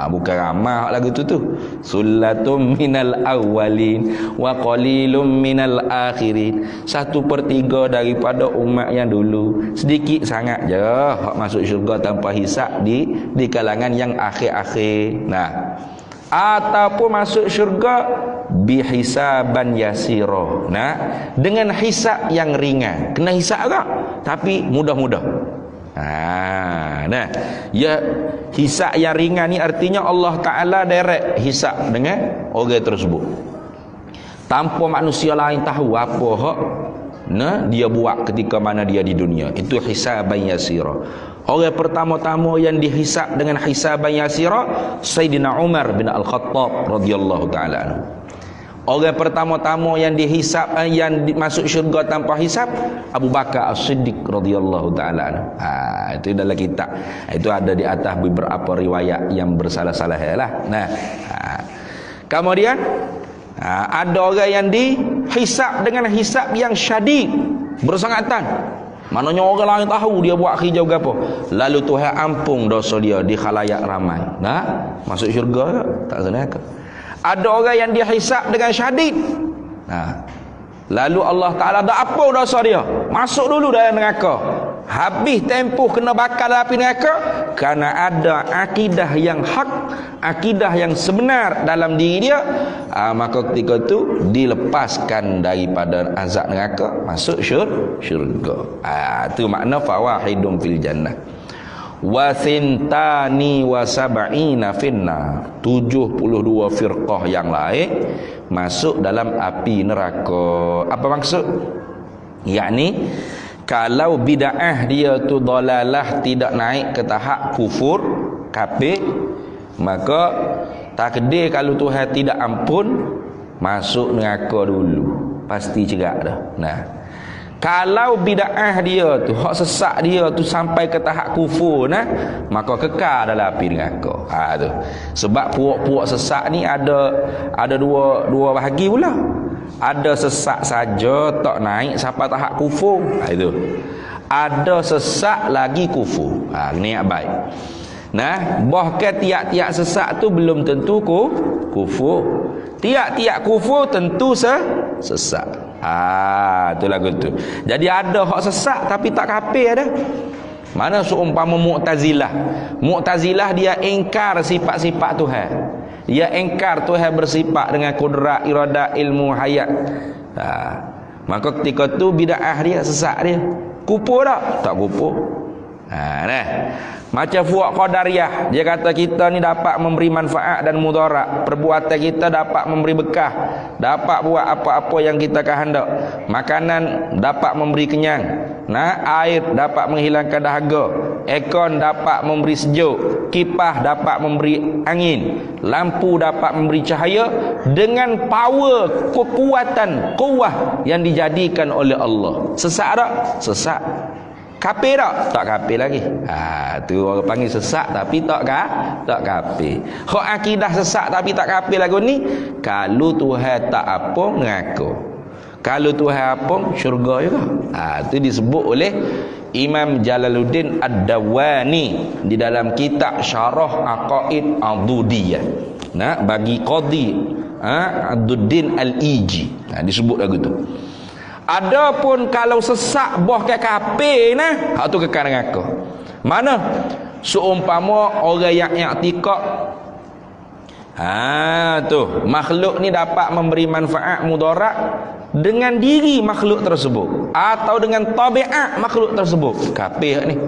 bukan ramah lagu tu. Sullatum minal awwalin wa qalilum minal akhirin, 1/3 daripada umat yang dulu, sedikit sangat je hak masuk syurga tanpa hisab di kalangan yang akhir-akhir. Ataupun masuk syurga bihisaban yasira, dengan hisab yang ringan. Kena hisab tak, tapi mudah-mudah. Ya, hisab yang ringan ni artinya Allah Ta'ala direct hisab dengan orang tersebut, tanpa manusia lain tahu apa hak dia buat ketika mana dia di dunia. Itu hisaban yasira. Orang pertama-tama yang dihisab dengan hisaban yasira Sayyidina Umar bin Al-Khattab radhiyallahu ta'ala anhu. Orang pertama-tama yang dihisab, yang masuk syurga tanpa hisab, Abu Bakar As-Siddiq radhiyallahu taala anhu. Itu dalam kitab. Itu ada di atas beberapa riwayat yang bersalah-salah lah. Kemudian ada orang yang dihisab dengan hisab yang syadid, bersangatan. Maknanya orang lain tahu dia buat kerja apa. Lalu Tuhan ampun dosa dia di khalayak ramai. Masuk syurga tak senang. Ada orang yang dihisab dengan syadid, lalu Allah Ta'ala dah apa dosa dia, masuk dulu dalam neraka, habis tempoh kena bakar dalam api neraka, kerana ada akidah yang hak, akidah yang sebenar dalam diri dia, maka ketika itu dilepaskan daripada azab neraka, masuk syurga. Itu makna fawahidun fil jannah. Wa thintani wa sab'ina finna, 72 firqah yang lain masuk dalam api neraka. Apa maksud? Yakni kalau bid'ah dia tu dalalah, tidak naik ke tahap kufur, kafir, maka takdir kalau Tuhan tidak ampun, masuk neraka dulu, pasti cerak dah. Kalau bid'ah dia tu, hak sesat dia tu sampai ke tahap kufur nah, maka kekal dalam api neraka. Tu. Sebab puak-puak sesat ni ada dua bahagi pula. Ada sesat saja tak naik sampai tahap kufur. Itu. Ada sesat lagi kufur. Niat baik. Nah, bahkan tiap-tiap sesat tu belum tentu kufur. Tiap-tiap kufur tentu sesat. Tu lagu tu. Jadi ada hak sesat tapi tak kafir ada. Mana seumpama Mu'tazilah. Mu'tazilah dia ingkar sifat-sifat Tuhan. Dia ingkar Tuhan bersifat dengan kudrat, iradat, ilmu, hayat. Maka ketika tu bid'ah dia, sesat dia. Kufur tak? Tak kufur. Nah. Macam fuak qadariyah, dia kata kita ni dapat memberi manfaat dan mudarat. Perbuatan kita dapat memberi bekah, dapat buat apa-apa yang kita kehendak. Makanan dapat memberi kenyang. Air dapat menghilangkan dahaga. Aircon dapat memberi sejuk. Kipas dapat memberi angin. Lampu dapat memberi cahaya dengan power, kekuatan, kuwah yang dijadikan oleh Allah. Sesat tak? Sesat. Kafir tak? Tak kafir lagi. Tu orang panggil sesat tapi tak kafir. Hak akidah sesat tapi tak kafir lagu ni, kalau Tuhan tak apa ngaku. Kalau Tuhan apa syurga juga. Tu disebut oleh Imam Jalaluddin Ad-Dawani di dalam kitab Syarah Aqaid Adudiyah. Bagi Qadhi Ad-Duddin Al-Iji. Disebut lagu tu. Adapun kalau sesak boh ke kafir nah, hak tu kekal neraka. Mana? Seumpama orang yang i'tikad tu makhluk ni dapat memberi manfaat mudarat dengan diri makhluk tersebut atau dengan tabiat makhluk tersebut. Kafir ni.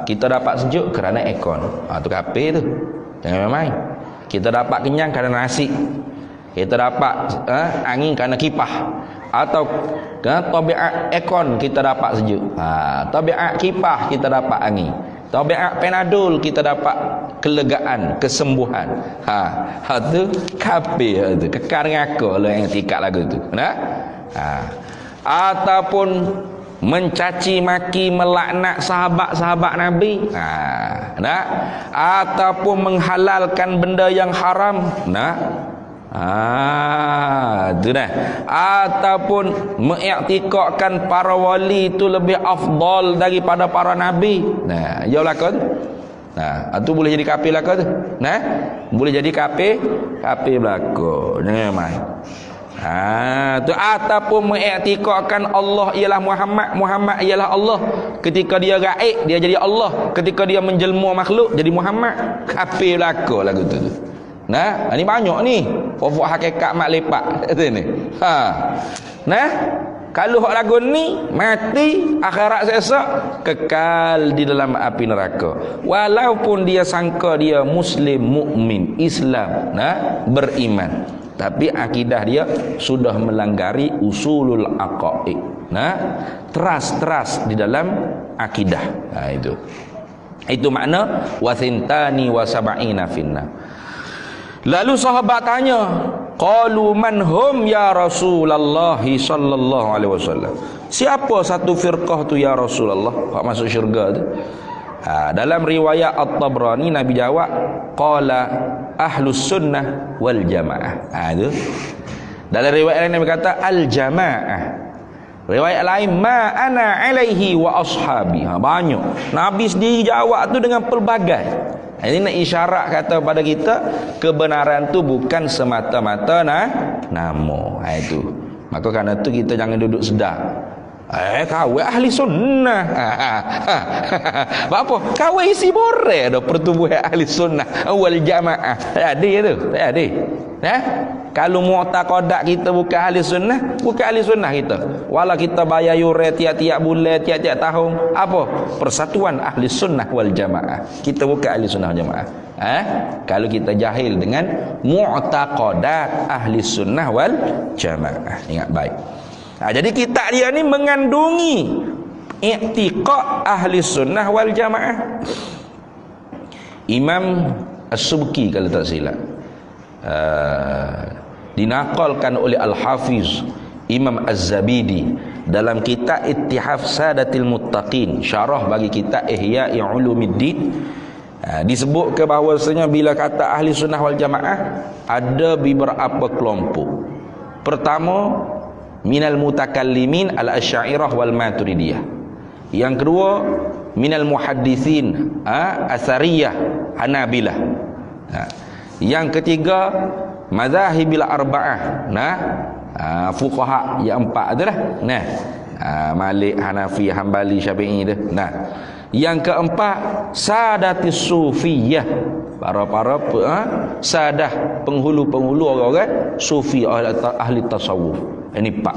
Kita dapat sejuk kerana aircon. Tu kafir tu. Jangan main. Kita dapat kenyang kerana nasi. Kita dapat angin kerana kipas. Atau tabiat aircon kita dapat sejuk. Tabiat kipas kita dapat angin. Tabiat Panadol kita dapat kelegaan, kesembuhan. Tu kafir tu. Kekal neraka lah yang tikat lagu tu. Ataupun mencaci maki, melaknat sahabat-sahabat Nabi. Ataupun menghalalkan benda yang haram. Tu dah. Ataupun mengiktikadkan para wali itu lebih afdal daripada para nabi. Ya lakon. Tu boleh jadi kafir lakon tu. Boleh jadi kafir belaka. Jangan main. Tu ataupun mengiktikadkan Allah ialah Muhammad, Muhammad ialah Allah. Ketika dia gaib dia jadi Allah, ketika dia menjelma makhluk jadi Muhammad. Kafir belaka lagu tu. Ni banyak ni. Fuak hakikat mak lepak kata ni. Kalau hak lagu ni mati akhirat sesak kekal di dalam api neraka. Walaupun dia sangka dia muslim, mukmin, Islam, beriman, tapi akidah dia sudah melanggari usulul aqaid. Teras di dalam akidah. Itu makna wasintani wasab'ina finna. Lalu sahabat tanya, qalu man hum ya Rasulullah sallallahu alaihi wasallam. Siapa satu firqah tu ya Rasulullah hak masuk syurga tu? Dalam riwayat At-Tabrani Nabi jawab, qala ahlus sunnah wal jamaah. Itu. Dalam riwayat lain Nabi kata al jamaah. Riwayat lain ma ana alaihi wa ashabi. Banyak. Nabi sendiri jawab tu dengan pelbagai. Ini nak isyarat kata pada kita kebenaran tu bukan semata-mata nama. Itu. Maka kerana tu kita jangan duduk sedar. Kau ahli sunnah. Apa? Kau isi bore dah pertubuhan ahli sunnah wal jamaah. Tak ada tu. Tak ada. Kalau mu'taqadat kita bukan ahli sunnah, bukan ahli sunnah kita. Walau kita bayar yuran tiap-tiap bulan, tiap-tiap tahun, apa? Persatuan ahli sunnah wal jamaah. Kita bukan ahli sunnah wal jamaah. Kalau kita jahil dengan mu'taqadat ahli sunnah wal jamaah. Ingat baik. Jadi kitab dia ni mengandungi i'tiqad ahli sunnah wal jamaah. Imam As-Subki kalau tak silap, dinaqalkan oleh Al-Hafiz Imam Az-Zabidi dalam kitab Ittihaf Sadatil Muttaqin, syarah bagi kitab Ihya'i Ulumuddin, disebut ke bahawasanya bila kata ahli sunnah wal jamaah ada beberapa kelompok. Pertama, minal mutakallimin al-asy'ariyah wal maturidiyah. Yang kedua, minal muhaddithin asariyah hanabilah. Yang ketiga, mazhabil arba'ah. Fuqaha yang empat itulah. Malik, Hanafi, Hambali, Syafi'i tu. Yang keempat, sadatis sufiyah. Para sadah, penghulu-penghulu orang-orang sufi, ahli tasawuf. Ini empat.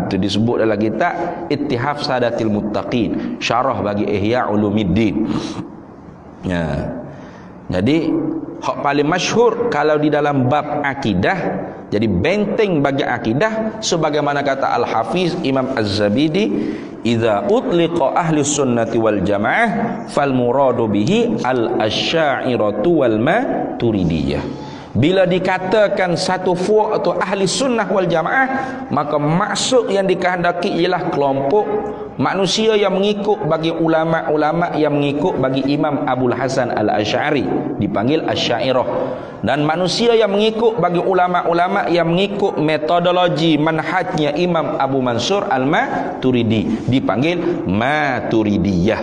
Itu disebut dalam kitab Ittihaf Sadatil Muttaqin, syarah bagi Ihya Ulumuddin. Jadi hak paling masyhur kalau di dalam bab akidah, jadi benteng bagi akidah, sebagaimana kata Al-Hafiz Imam Az-Zabidi, idza utliqa ahli sunnati wal jamaah fal muradu bihi al-asy'ariyatu wal maturidiyah. Bila dikatakan satu fuq atau ahli sunnah wal jamaah, maka maksud yang dikehendaki ialah kelompok manusia yang mengikut bagi ulama-ulama yang mengikut bagi Imam Abul Hasan Al-Asy'ari, dipanggil Asy'ariyah, dan manusia yang mengikut bagi ulama-ulama yang mengikut metodologi manhajnya Imam Abu Mansur Al-Maturidi, dipanggil Maturidiyah.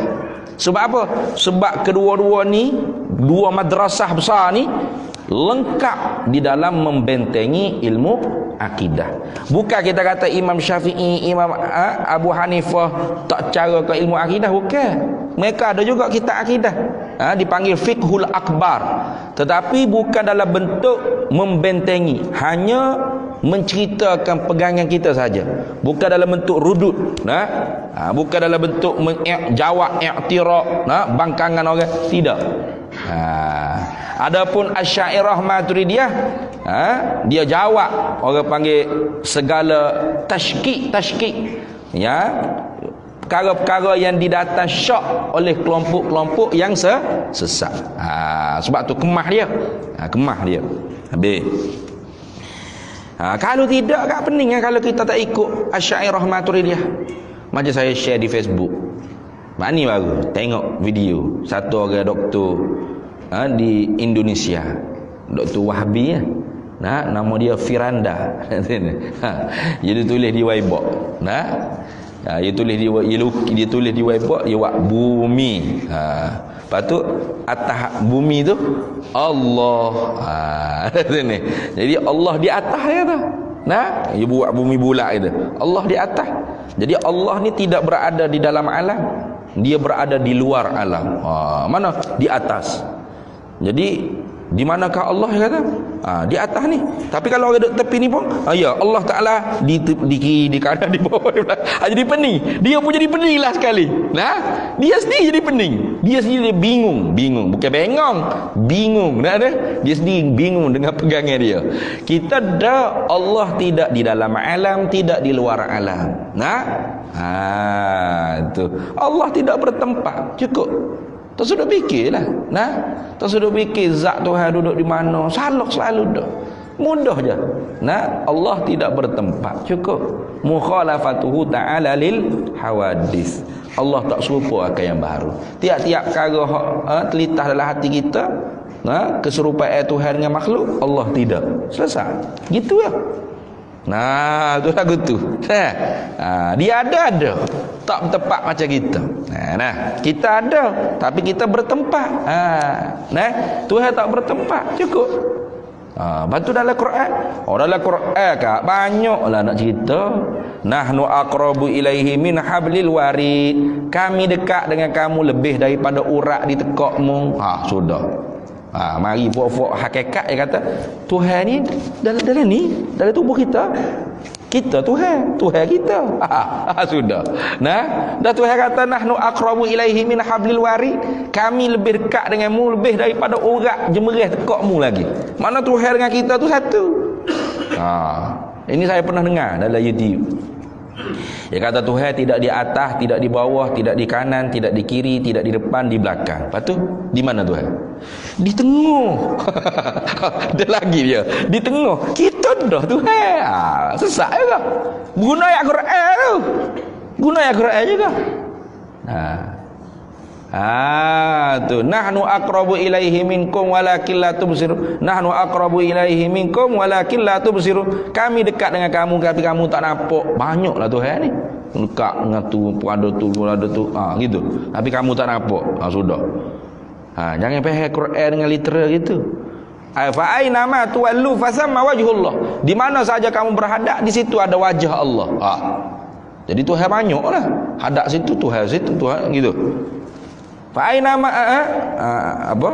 Sebab apa? Sebab kedua-dua ni, dua madrasah besar ni lengkap di dalam membentengi ilmu akidah. Bukan kita kata Imam Syafi'i, Imam Abu Hanifah tak cara ke ilmu akidah, bukan. Mereka ada juga kitab akidah, dipanggil Fiqhul Akbar, tetapi bukan dalam bentuk membentengi, hanya menceritakan pegangan kita saja, bukan dalam bentuk rudud, bukan dalam bentuk jawab i'tiraf, bangkangan orang, tidak. Adapun Asy'ariyah Maturidiyah, dia jawab, orang panggil segala tashkik, perkara-perkara yang didatang syak oleh kelompok-kelompok yang sesat. Sebab tu kemah dia. Habis. Kalau tidak, kat pening kalau kita tak ikut Asy'ariyah Maturidiyah. Macam saya share di Facebook. Mak ni baru tengok video satu orang doktor di Indonesia, Dr. Wahbi, nama dia Firanda. Dia tulis di Weibo. Dia tulis di Weibo, dia buat bumi. Lepas tu atas bumi tu Allah. Jadi Allah di atas dia tu. Dia buat bumi bulat gitu. Allah di atas. Jadi Allah ni tidak berada di dalam alam, dia berada di luar alam. Mana? Di atas. Jadi di manakah Allah, dia kata? Di atas ni. Tapi kalau orang duduk tepi ni pun, ya Allah Taala di kiri, di kanan, di bawah. Jadi pening. Dia pun jadi pening lah sekali. Dia sendiri jadi pening. Dia sendiri bingung, bukan bengong, bingung. Dia sendiri bingung dengan pegangan dia. Kita dah, Allah tidak di dalam alam, tidak di luar alam. Itu. Allah tidak bertempat. Cukup. Tak sudah fikirlah. Tak sudah fikir zat Tuhan duduk di mana. Salah selalu dah. Mudah je. Allah tidak bertempat. Cukup. Mukhalafatuhu ta'ala lil hawadis. Allah tak serupa akan yang baru. Tiap-tiap perkara terlintas dalam hati kita, keserupaan Tuhan dengan makhluk, Allah tidak. Selesai. Gitu ya. Tu lagu tu. Dia ada. Tak bertempat macam kita. Kita ada, tapi kita bertempat. Tuhan tak bertempat. Cukup. Lepas tu dalam Quran. Dalam Quran kak banyaklah nak cerita. Nahnu aqrabu ilaihi min hablil warid. Kami dekat dengan kamu lebih daripada urat di tekakmu. Sudah. Mari buat hakikat, dia kata Tuhan ni dalam ni, dalam tubuh kita. Kita Tuhan kita. Sudah. Dah Tuhan kata nahnu aqrabu ilaihi min hablil warid. Kami lebih dekat denganmu lebih daripada urat jemerih tekakmu lagi. Mana Tuhan dengan kita tu satu. Ini saya pernah dengar dalam YouTube. Dia kata Tuhan tidak di atas, tidak di bawah, tidak di kanan, tidak di kiri, tidak di depan, di belakang. Lepas tu di mana Tuhan? Di tengah. Ada lagi dia. Di tengah. Kita dah Tuhan. Sesat juga. Guna ayat Quran tu. Guna ayat Quran juga. Tu nahnu aqrabu ilaihi minkum walakin la tubsirun. Nahnu aqrabu ilaihi minkum walakin la tubsirun. Kami dekat dengan kamu tapi kamu tak nampak. Banyaklah Tuhan ni. Dekat dengan tu, ada tu, gitu. Tapi kamu tak nampak. Sudah. Jangan faham Quran dengan literal gitu. Fa aina ma tuwallu fasamma wajhullah. Di mana saja kamu berhadap, di situ ada wajah Allah. Jadi Tuhan banyaklah. Hadap situ Tuhan situ Tuhan gitu. Fa aina ma apa?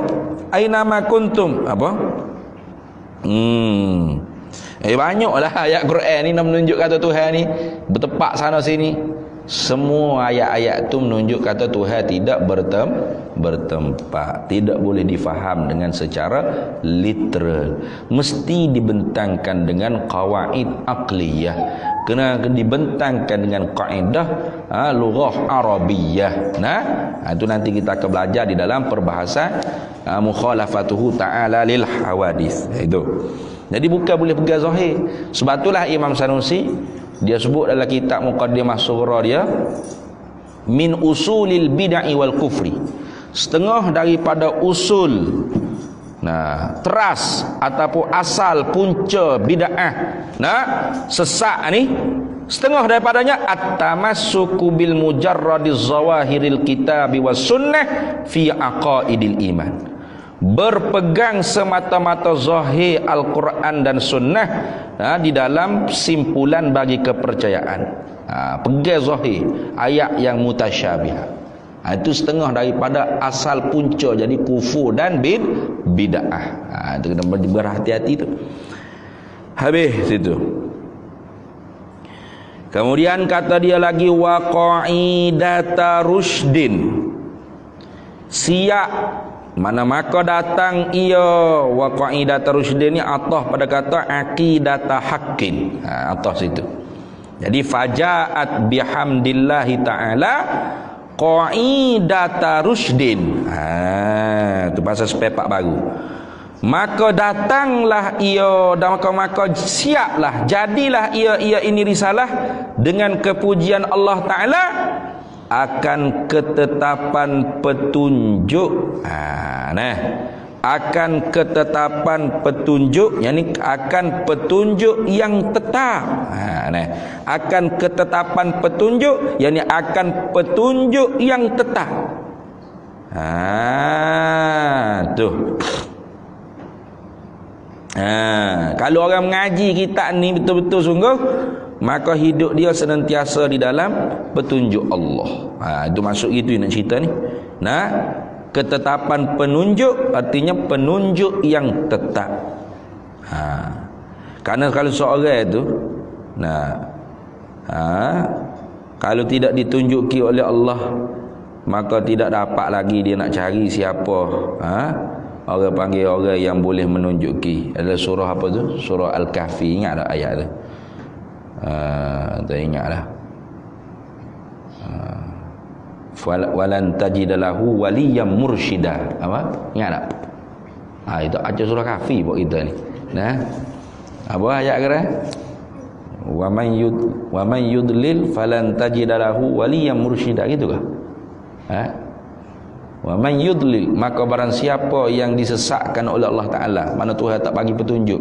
Aina ma kuntum apa? Banyaklah ayat Quran ni nak menunjuk kata Tuhan ni bertepak sana sini. Semua ayat-ayat tu menunjuk kata Tuhan tidak bertempat, tidak boleh difaham dengan secara literal, mesti dibentangkan dengan qawaid aqliyah, kena dibentangkan dengan kaedah lughah arabiyah. Itu nanti kita akan belajar di dalam perbahasan mukhalafatuhu ta'ala lil hawadis. Itu. Jadi bukan boleh pegang zahir. Sebab itulah Imam Sanusi dia sebut dalam kitab Muqaddimah Sughra dia, min usulil bid'ah wal kufri, setengah daripada usul teras ataupun asal punca bid'ah sesat ni, setengah daripadanya at-tamassuku bil mujarradiz zawahiril kitabi was sunnah fi aqaidil iman, berpegang semata-mata zahir Al-Quran dan Sunnah di dalam simpulan bagi kepercayaan. Pegang zahir ayat yang mutasyabihah. Itu setengah daripada asal punca jadi kufur dan bid'ah. Itu kena berhati-hati tu. Habis situ. Kemudian kata dia lagi wa qaidata rusydin, siap mana maka datang ia wa qaidata rusydin ni atah pada kata aqidata haqqin. Atah situ. Jadi fajaat bihamdillahi taala qaidata rusydin. Tu pasal sepepak baru. Maka datanglah ia dan maka siaplah, jadilah ia ini risalah dengan kepujian Allah taala akan ketetapan petunjuk. Akan ketetapan petunjuk, yakni akan petunjuk yang tetap. Akan ketetapan petunjuk, yakni akan petunjuk yang tetap. Tuh. Kalau orang mengaji kitab ni betul-betul sungguh, maka hidup dia senantiasa di dalam petunjuk Allah. Itu maksud gitu nak cerita ni. Ketetapan penunjuk artinya penunjuk yang tetap. Karena kalau seorang itu kalau tidak ditunjuki oleh Allah, maka tidak dapat lagi dia nak cari siapa orang panggil orang yang boleh menunjuki. Ada surah apa tu? Surah Al-Kahfi. Ingat tak ayat tu? Tak ingat lah. Walan tajidalahu waliyam mursyida. Apa? Ingat tak? Itu aja surah Kahfi buat kita ni. Apa ayat kata? Wa man yudlil falan tajidalahu waliyam mursyida, gitu kah? Wa man yudlil, maka barang siapa yang disesatkan oleh Allah Taala, mana Tuhan tak bagi petunjuk,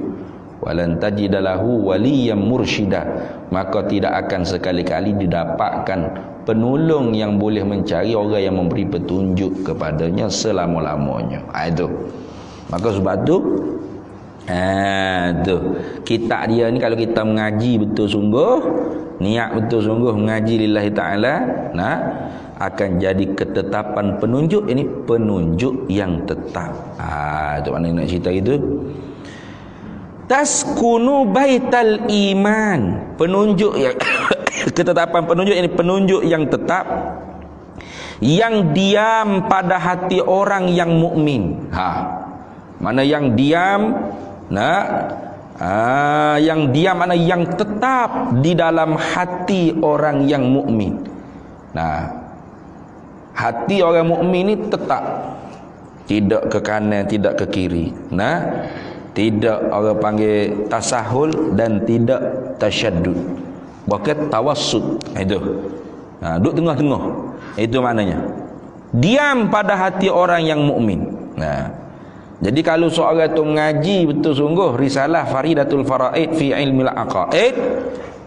walan tajidalahu waliyam mursyida, maka tidak akan sekali-kali didapatkan penolong yang boleh mencari orang yang memberi petunjuk kepadanya selama-lamanya. Itu. Maka sebab tu kitab dia ni kalau kita mengaji betul sungguh, niat betul sungguh mengaji lillahi taala, akan jadi ketetapan penunjuk. Ini penunjuk yang tetap. Itu mana nak cerita itu? Taskunu baital iman, penunjuk yang ketetapan penunjuk ini penunjuk yang tetap, yang diam pada hati orang yang mukmin. Mana yang diam Yang diam mana yang tetap di dalam hati orang yang mukmin. Nah, hati orang mukmin ni tetap, tidak ke kanan, tidak ke kiri. Nah, tidak orang panggil tasahul dan tidak tasyaddud. Bahkan tawassut. Itu. Duduk tengah-tengah. Itu maknanya. Diam pada hati orang yang mukmin. Nah, jadi kalau seorang tu mengaji betul sungguh risalah Faridatul Faraid fi ilmil aqaid,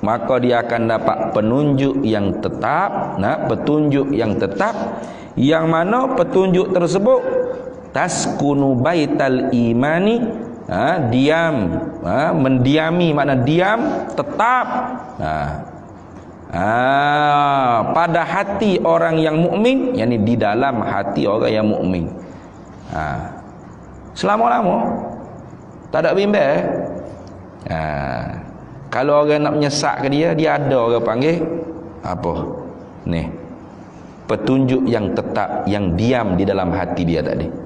maka dia akan dapat penunjuk yang tetap, petunjuk yang tetap, yang mana petunjuk tersebut taskunu baital imani, diam, mendiami, makna diam tetap pada hati orang yang mukmin, yakni di dalam hati orang yang mukmin. Selama-lama tak ada bimbang. Kalau orang nak menyesak ke dia ada orang panggil apa ni, petunjuk yang tetap, yang diam di dalam hati dia tadi.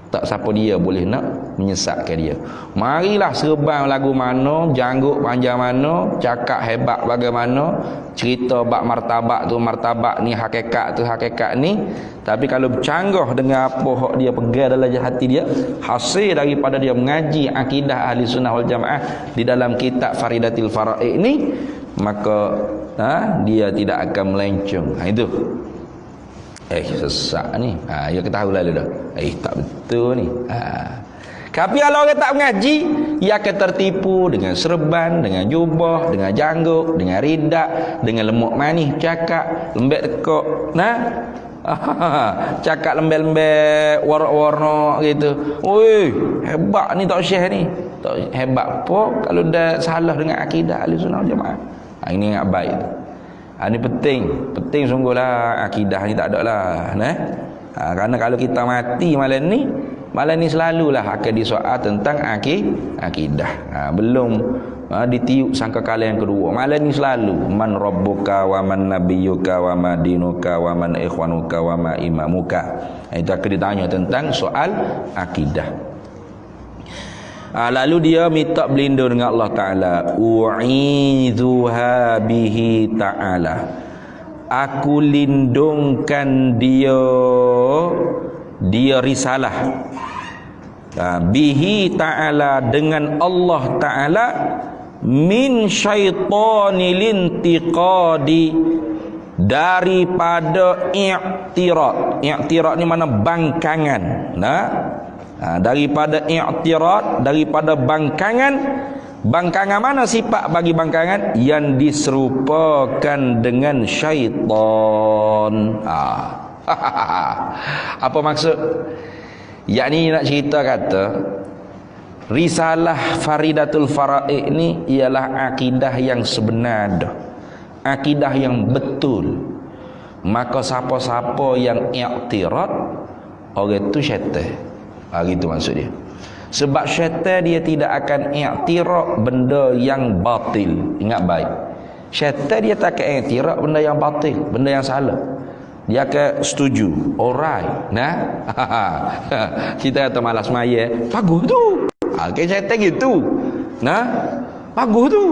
Tak siapa dia boleh nak menyesatkan dia. Marilah serban lagu mana, janggut panjang mana, cakap hebat bagaimana, cerita bab martabak tu martabak ni, hakikat tu hakikat ni, tapi kalau bercanggah dengan apa hak dia pegang dalam hati dia, hasil daripada dia mengaji akidah ahli sunnah wal jamaah di dalam kitab Faridatul Faraid ni, maka dia tidak akan melencong. Itu sesak ni. Ya kita tahu lalu dah. Tak betul ni. Tapi kalau orang tak mengaji, ia akan tertipu dengan serban, dengan jubah, dengan janggut, dengan ridak, dengan lemuk manis cakap, lembek tekuk. Cakap lembek-lembek, warak-warak gitu. Oi, hebat ni tak syekh ni. Tak hebat apa kalau dah salah dengan akidah ahli sunnah wal jamaah. Ini yang baik tu. Ini penting sungguhlah, akidah ni tak ada lah. Kerana kalau kita mati malam ni selalulah akan disoal tentang akidah. Belum ditiup sangka kala yang kedua. Malam ni selalu man rabbuka wa man nabiyyuka wa ma dinuka wa man ikhwanuka wa ma imamuka. Itu akan ditanya tentang soal akidah. Lalu dia minta berlindung dengan Allah Ta'ala. U'idzuha bihi ta'ala. Aku lindungkan dia risalah. Bihi ta'ala, dengan Allah Ta'ala, min syaitanil intiqadi, daripada i'tirad. I'tirad ni mana bangkangan. Daripada i'tirad, daripada bangkangan. Bangkangan mana sifat bagi bangkangan? Yang diserupakan dengan syaitan. Apa maksud? Yakni nak cerita kata, risalah Faridatul Faraid ni ialah akidah yang sebenar, akidah yang betul. Maka siapa-siapa yang i'tirad, orang itu syaitan. Gitu maksud dia. Sebab syaitan dia tidak akan i'tirad benda yang batil. Ingat baik, syaitan dia tak akan i'tirad benda yang batil, benda yang salah. Dia akan setuju. Alright. Kita kata malas maya, bagus tu. Okay, syaitan gitu. Bagus tu.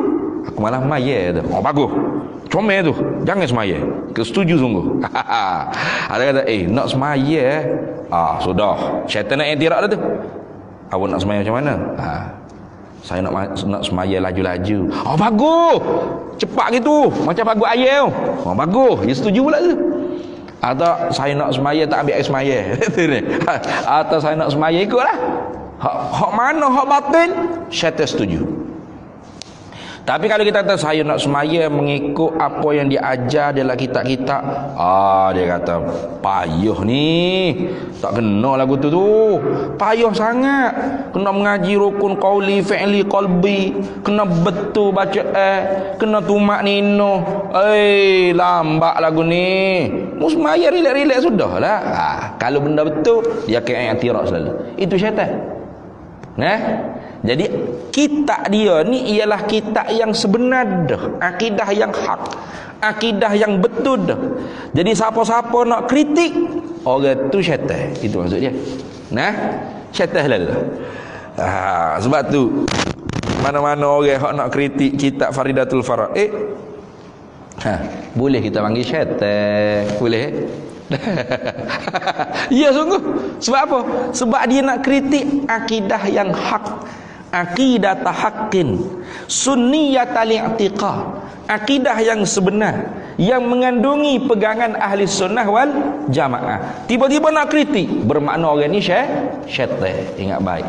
Aku malas maya tu. Bagus. Comel tu. Jangan semaya. Setuju sungguh. Ada kata, nak semaya. Sudah. Syaitan nak i'tirad dah tu. Awak nak semaya macam mana? Saya nak semaya laju-laju. Bagus. Cepat gitu. Macam bagus ayam. Bagus. Dia setuju pula tu. Atau saya nak semaya tak ambil air semaya. Atau saya nak semaya ikutlah. Hak mana hak batin, syaitan setuju. Tapi kalau kita kata saya nak semaya mengikut apa yang diajar dalam kitab-kitab, dia kata payah ni, tak kena lagu tu. Payah sangat. Kena mengaji rukun qauli, fi'li, qalbi, kena betul baca kena tumak nino. Lambat lagu ni. Semaya relax-relax sudahlah. Kalau benda betul, dia akan i'tirad selalu. Itu syaitan. Jadi kitab dia ni ialah kitab yang sebenar dah, akidah yang hak, akidah yang betul dah. Jadi siapa-siapa nak kritik, orang tu syaitan. Itu maksud dia. Syaitan lah. Sebab tu Mana-mana orang hak nak kritik kitab Faridatul Faraid, boleh kita panggil syaitan, boleh. Ya sungguh. Sebab apa? Sebab dia nak kritik akidah yang hak, akidah haqqin, sunniyatal i'tiqad, akidah yang sebenar, yang mengandungi pegangan ahli sunnah wal jamaah. Tiba-tiba nak kritik, bermakna orang ni syaitan. Ingat baik.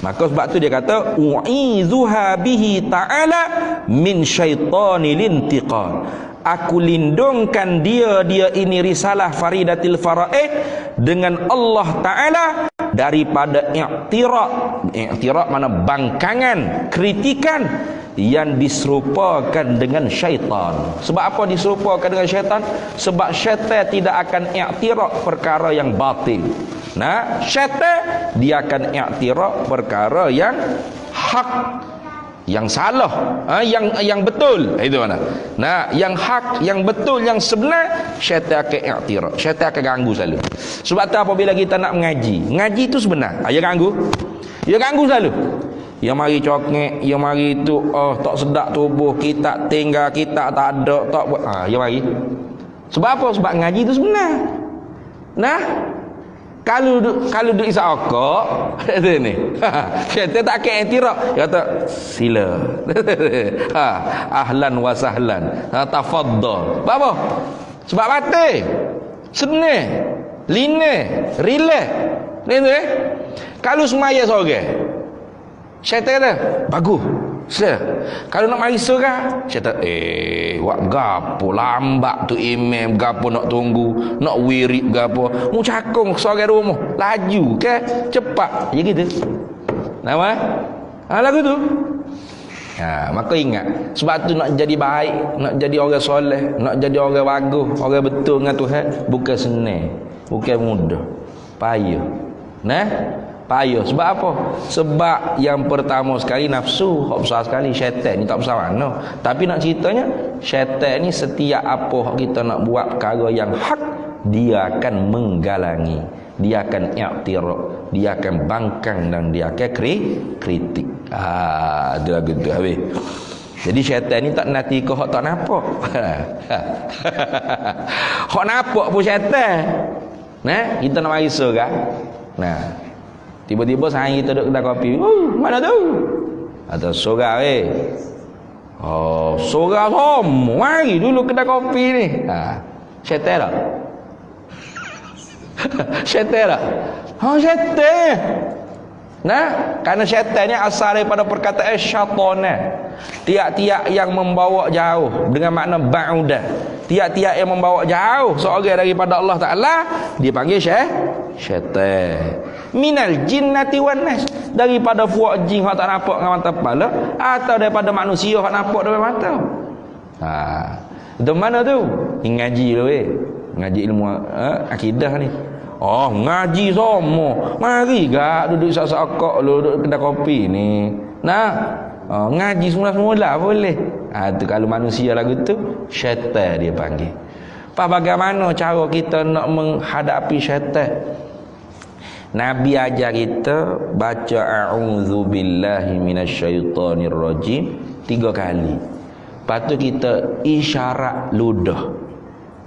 Maka sebab tu dia kata u'izuha bihi ta'ala min syaitanil intiqal. Aku lindungkan dia ini risalah Faridatul Faraid dengan Allah Ta'ala daripada i'tiraq. I'tiraq mana bangkangan, kritikan yang diserupakan dengan syaitan. Sebab apa diserupakan dengan syaitan? Sebab syaitan tidak akan i'tiraq perkara yang batil. Nah, syaitan dia akan i'tiraq perkara yang hak, yang salah, yang betul. Itu mana? Nah, yang hak, yang betul, yang sebenar, syaitan akan i'tiraq. Syaitan akan ganggu selalu. Sebab tu apabila kita nak mengaji, ngaji itu sebenar. Ya ganggu. Ya ganggu selalu. Yang mari cokek, yang mari tu tak sedap tubuh kita, tinggal kita tak ada, tak buat. Ya mari. Sebab apa? Sebab ngaji itu sebenar. Nah, kalau duk isap okok ni, syaitan tak akan i'tiraq. Dia kata sila. Ahlan wa sahlan. Tafaddal. Apa? Sebab batin. Senang. Linek, relax. Ni tu Kalau semaya seorang, syaitan kata bagus. Kalau nak mari surah, syaitan buat gapo lambat tu imam, gapo nak tunggu, nak wirid gapo, mu cakung seorang rumah laju ke cepat je gitu. Nama lagu tu. Maka ingat, sebab tu nak jadi baik, nak jadi orang soleh, nak jadi orang bagus, orang betul dengan Tuhan, bukan senang, bukan mudah, payah. Payah. Sebab apa? Sebab yang pertama sekali nafsu, hak besar sekali. Syaitan ni tak besar mana. Tapi nak ceritanya, syaitan ni setiap apa hak kita nak buat perkara yang hak, dia akan menggalangi, dia akan i'tiraq, dia akan bangkang dan dia akan kritik. Itu lagu tu habis. Jadi syaitan ni tak nanti kau hak tak nampak. Hak nampak pun syaitan. Kita nak mari surah. Tiba-tiba sehari kita duduk kedai kopi. Mana tu? Atau surah surah semua. Mari dulu kedai kopi ni. Syaitan tak? Syaitan tak? Syaitan. Kerana syaitan ni asal daripada perkataan syaitanah. Tiap-tiap yang membawa jauh, dengan makna ba'udah. Tiap-tiap yang membawa jauh seorang daripada Allah Ta'ala, dia panggil syaitan. Minal jinnati wan nas, daripada fuak jin hak tak nampak dengan mata kepala, atau daripada manusia hak nampak dengan mata. Itu mana tu? Ngaji tu ngaji ilmu akidah ni. Ngaji semua. Mari gak duduk sak-sak duduk kedai kopi ni. Ngaji semula-semula boleh. Tu kalau manusia lagu tu syaitan dia panggil. Bagaimana cara kita nak menghadapi syaitan? Nabi ajar kita baca a'udzubillahi minasyaitonirrajim 3 kali. Lepas tu kita isyarat ludah.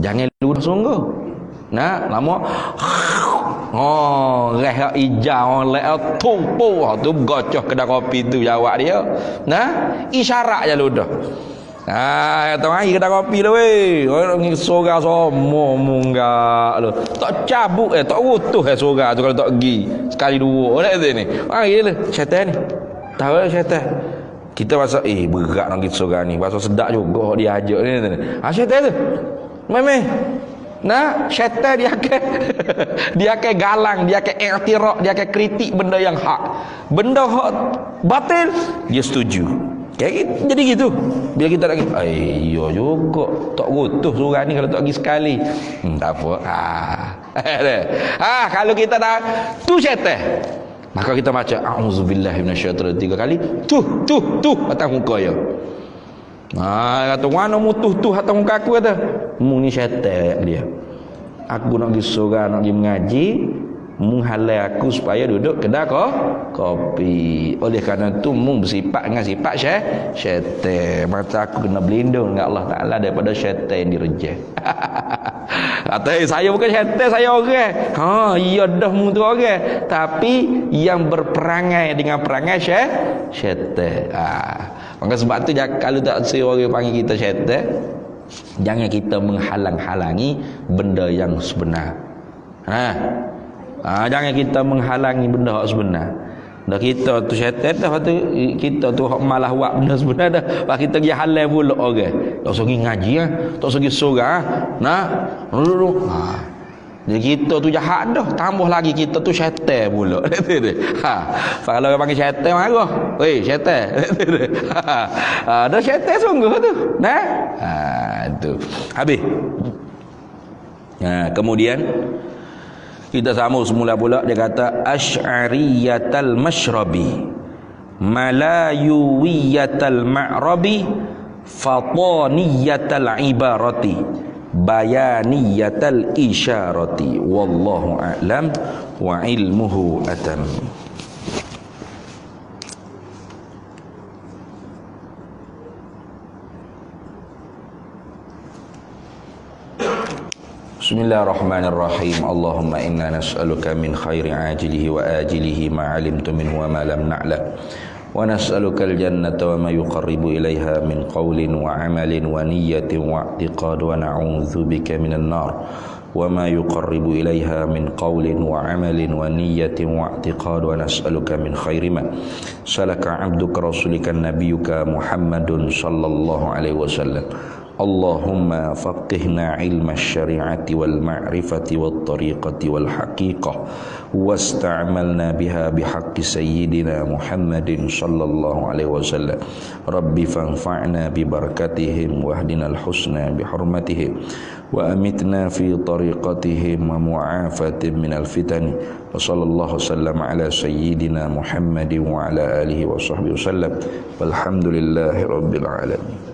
Jangan ludah sungguh. Lama rehat hijau lek tu gocah kedai kopi tu jawab dia. Isyarat je ludah. Kata mari kedai kopi dah weh. Orang ni sorang semua munggah lu. Tak cabut tak rutuh sorang tu kalau tak pergi. Sekali dua dah ni. Mari lah syaitan ni. Tahu syaitan. Kita rasa berat nak kita sorang ni. Rasa sedap juga dia ajak ni. Syaitan tu. Memang. Syaitan dia akan galang, dia akan i'tiraq, dia akan kritik benda yang hak. Benda hak batil, dia setuju. Jadi gitu. Bila kita lagi, iya juga tak rutuh surah ni kalau tak pergi sekali. Tak apa. Kalau kita dah tu syaitan, maka kita baca a'udzubillahi minasyaitonir 3 kali. Tu atas muka ya. Kata mana mutuh tu atas muka aku kata. Mu ni syaitan dia. Aku nak pergi surah, nak pergi mengaji, menghalang aku supaya duduk kedai kopi. Oleh kerana tu mung bersifat dengan sifat syaitan. Maka aku kena berlindung dengan Allah Taala daripada syaitan yang direjeh. Kata saya bukan syaitan, saya orang. Iya dah mung tu orang. Tapi yang berperangai dengan perangai syaitan. Maka sebab tu kalau tak orang panggil kita syaitan, jangan kita menghalang-halangi benda yang sebenar. Jangan kita menghalangi benda yang sebenar. Dah kita tu syaitan dah, tu kita tu malah buat benda sebenar dah. Pak kita pergi halal pula orang. Tak suruh ngaji tak suruh sorang. Duduk. Jadi kita tu jahat dah, tambah lagi kita tu syaitan pula. Kalau orang panggil syaitan marah. Weh, syaitan. Dah syaitan sungguh tu. Tu. Habis. Kemudian kita sambung semula pula, dia kata asy'ariyatal masyrabi malayuwiyatal ma'rabi fataniyatal ibarati bayaniyatal isyarati wallahu a'lam wa ilmuhu atam. Bismillahirrahmanirrahim. Allahumma inna nas'aluka min khairi ajilihi wa ajilihi ma 'alimtu minhu wa ma lam na'lam. Wa nas'aluka al-jannata wa ma yuqarribu ilaiha min qawlin wa 'amalin wa niyyatin wa i'tiqad wa na'udzu bika minan nar wa ma yuqarribu ilaiha min qawlin wa 'amalin wa niyyatin wa i'tiqad wa nas'aluka min khairi ma salaka 'abduka rasulika nabiyyuka Muhammadun sallallahu alaihi wasallam. Allahumma faqihna ilma syari'ati wal ma'rifati wat tariqati wal haqiqah wasta'malna biha bihaqqi sayyidina Muhammadin sallallahu alaihi wasallam. Rabbi fanfa'na bi barakatihim wahdinal husna bi hurmatihim wa amitna fi tariqatihim wa mu'afatin minal fitani. Wa sallallahu wasallam ala sayyidina Muhammadin wa ala alihi wa sahbihi wasallam. Walhamdulillahi rabbil alamin.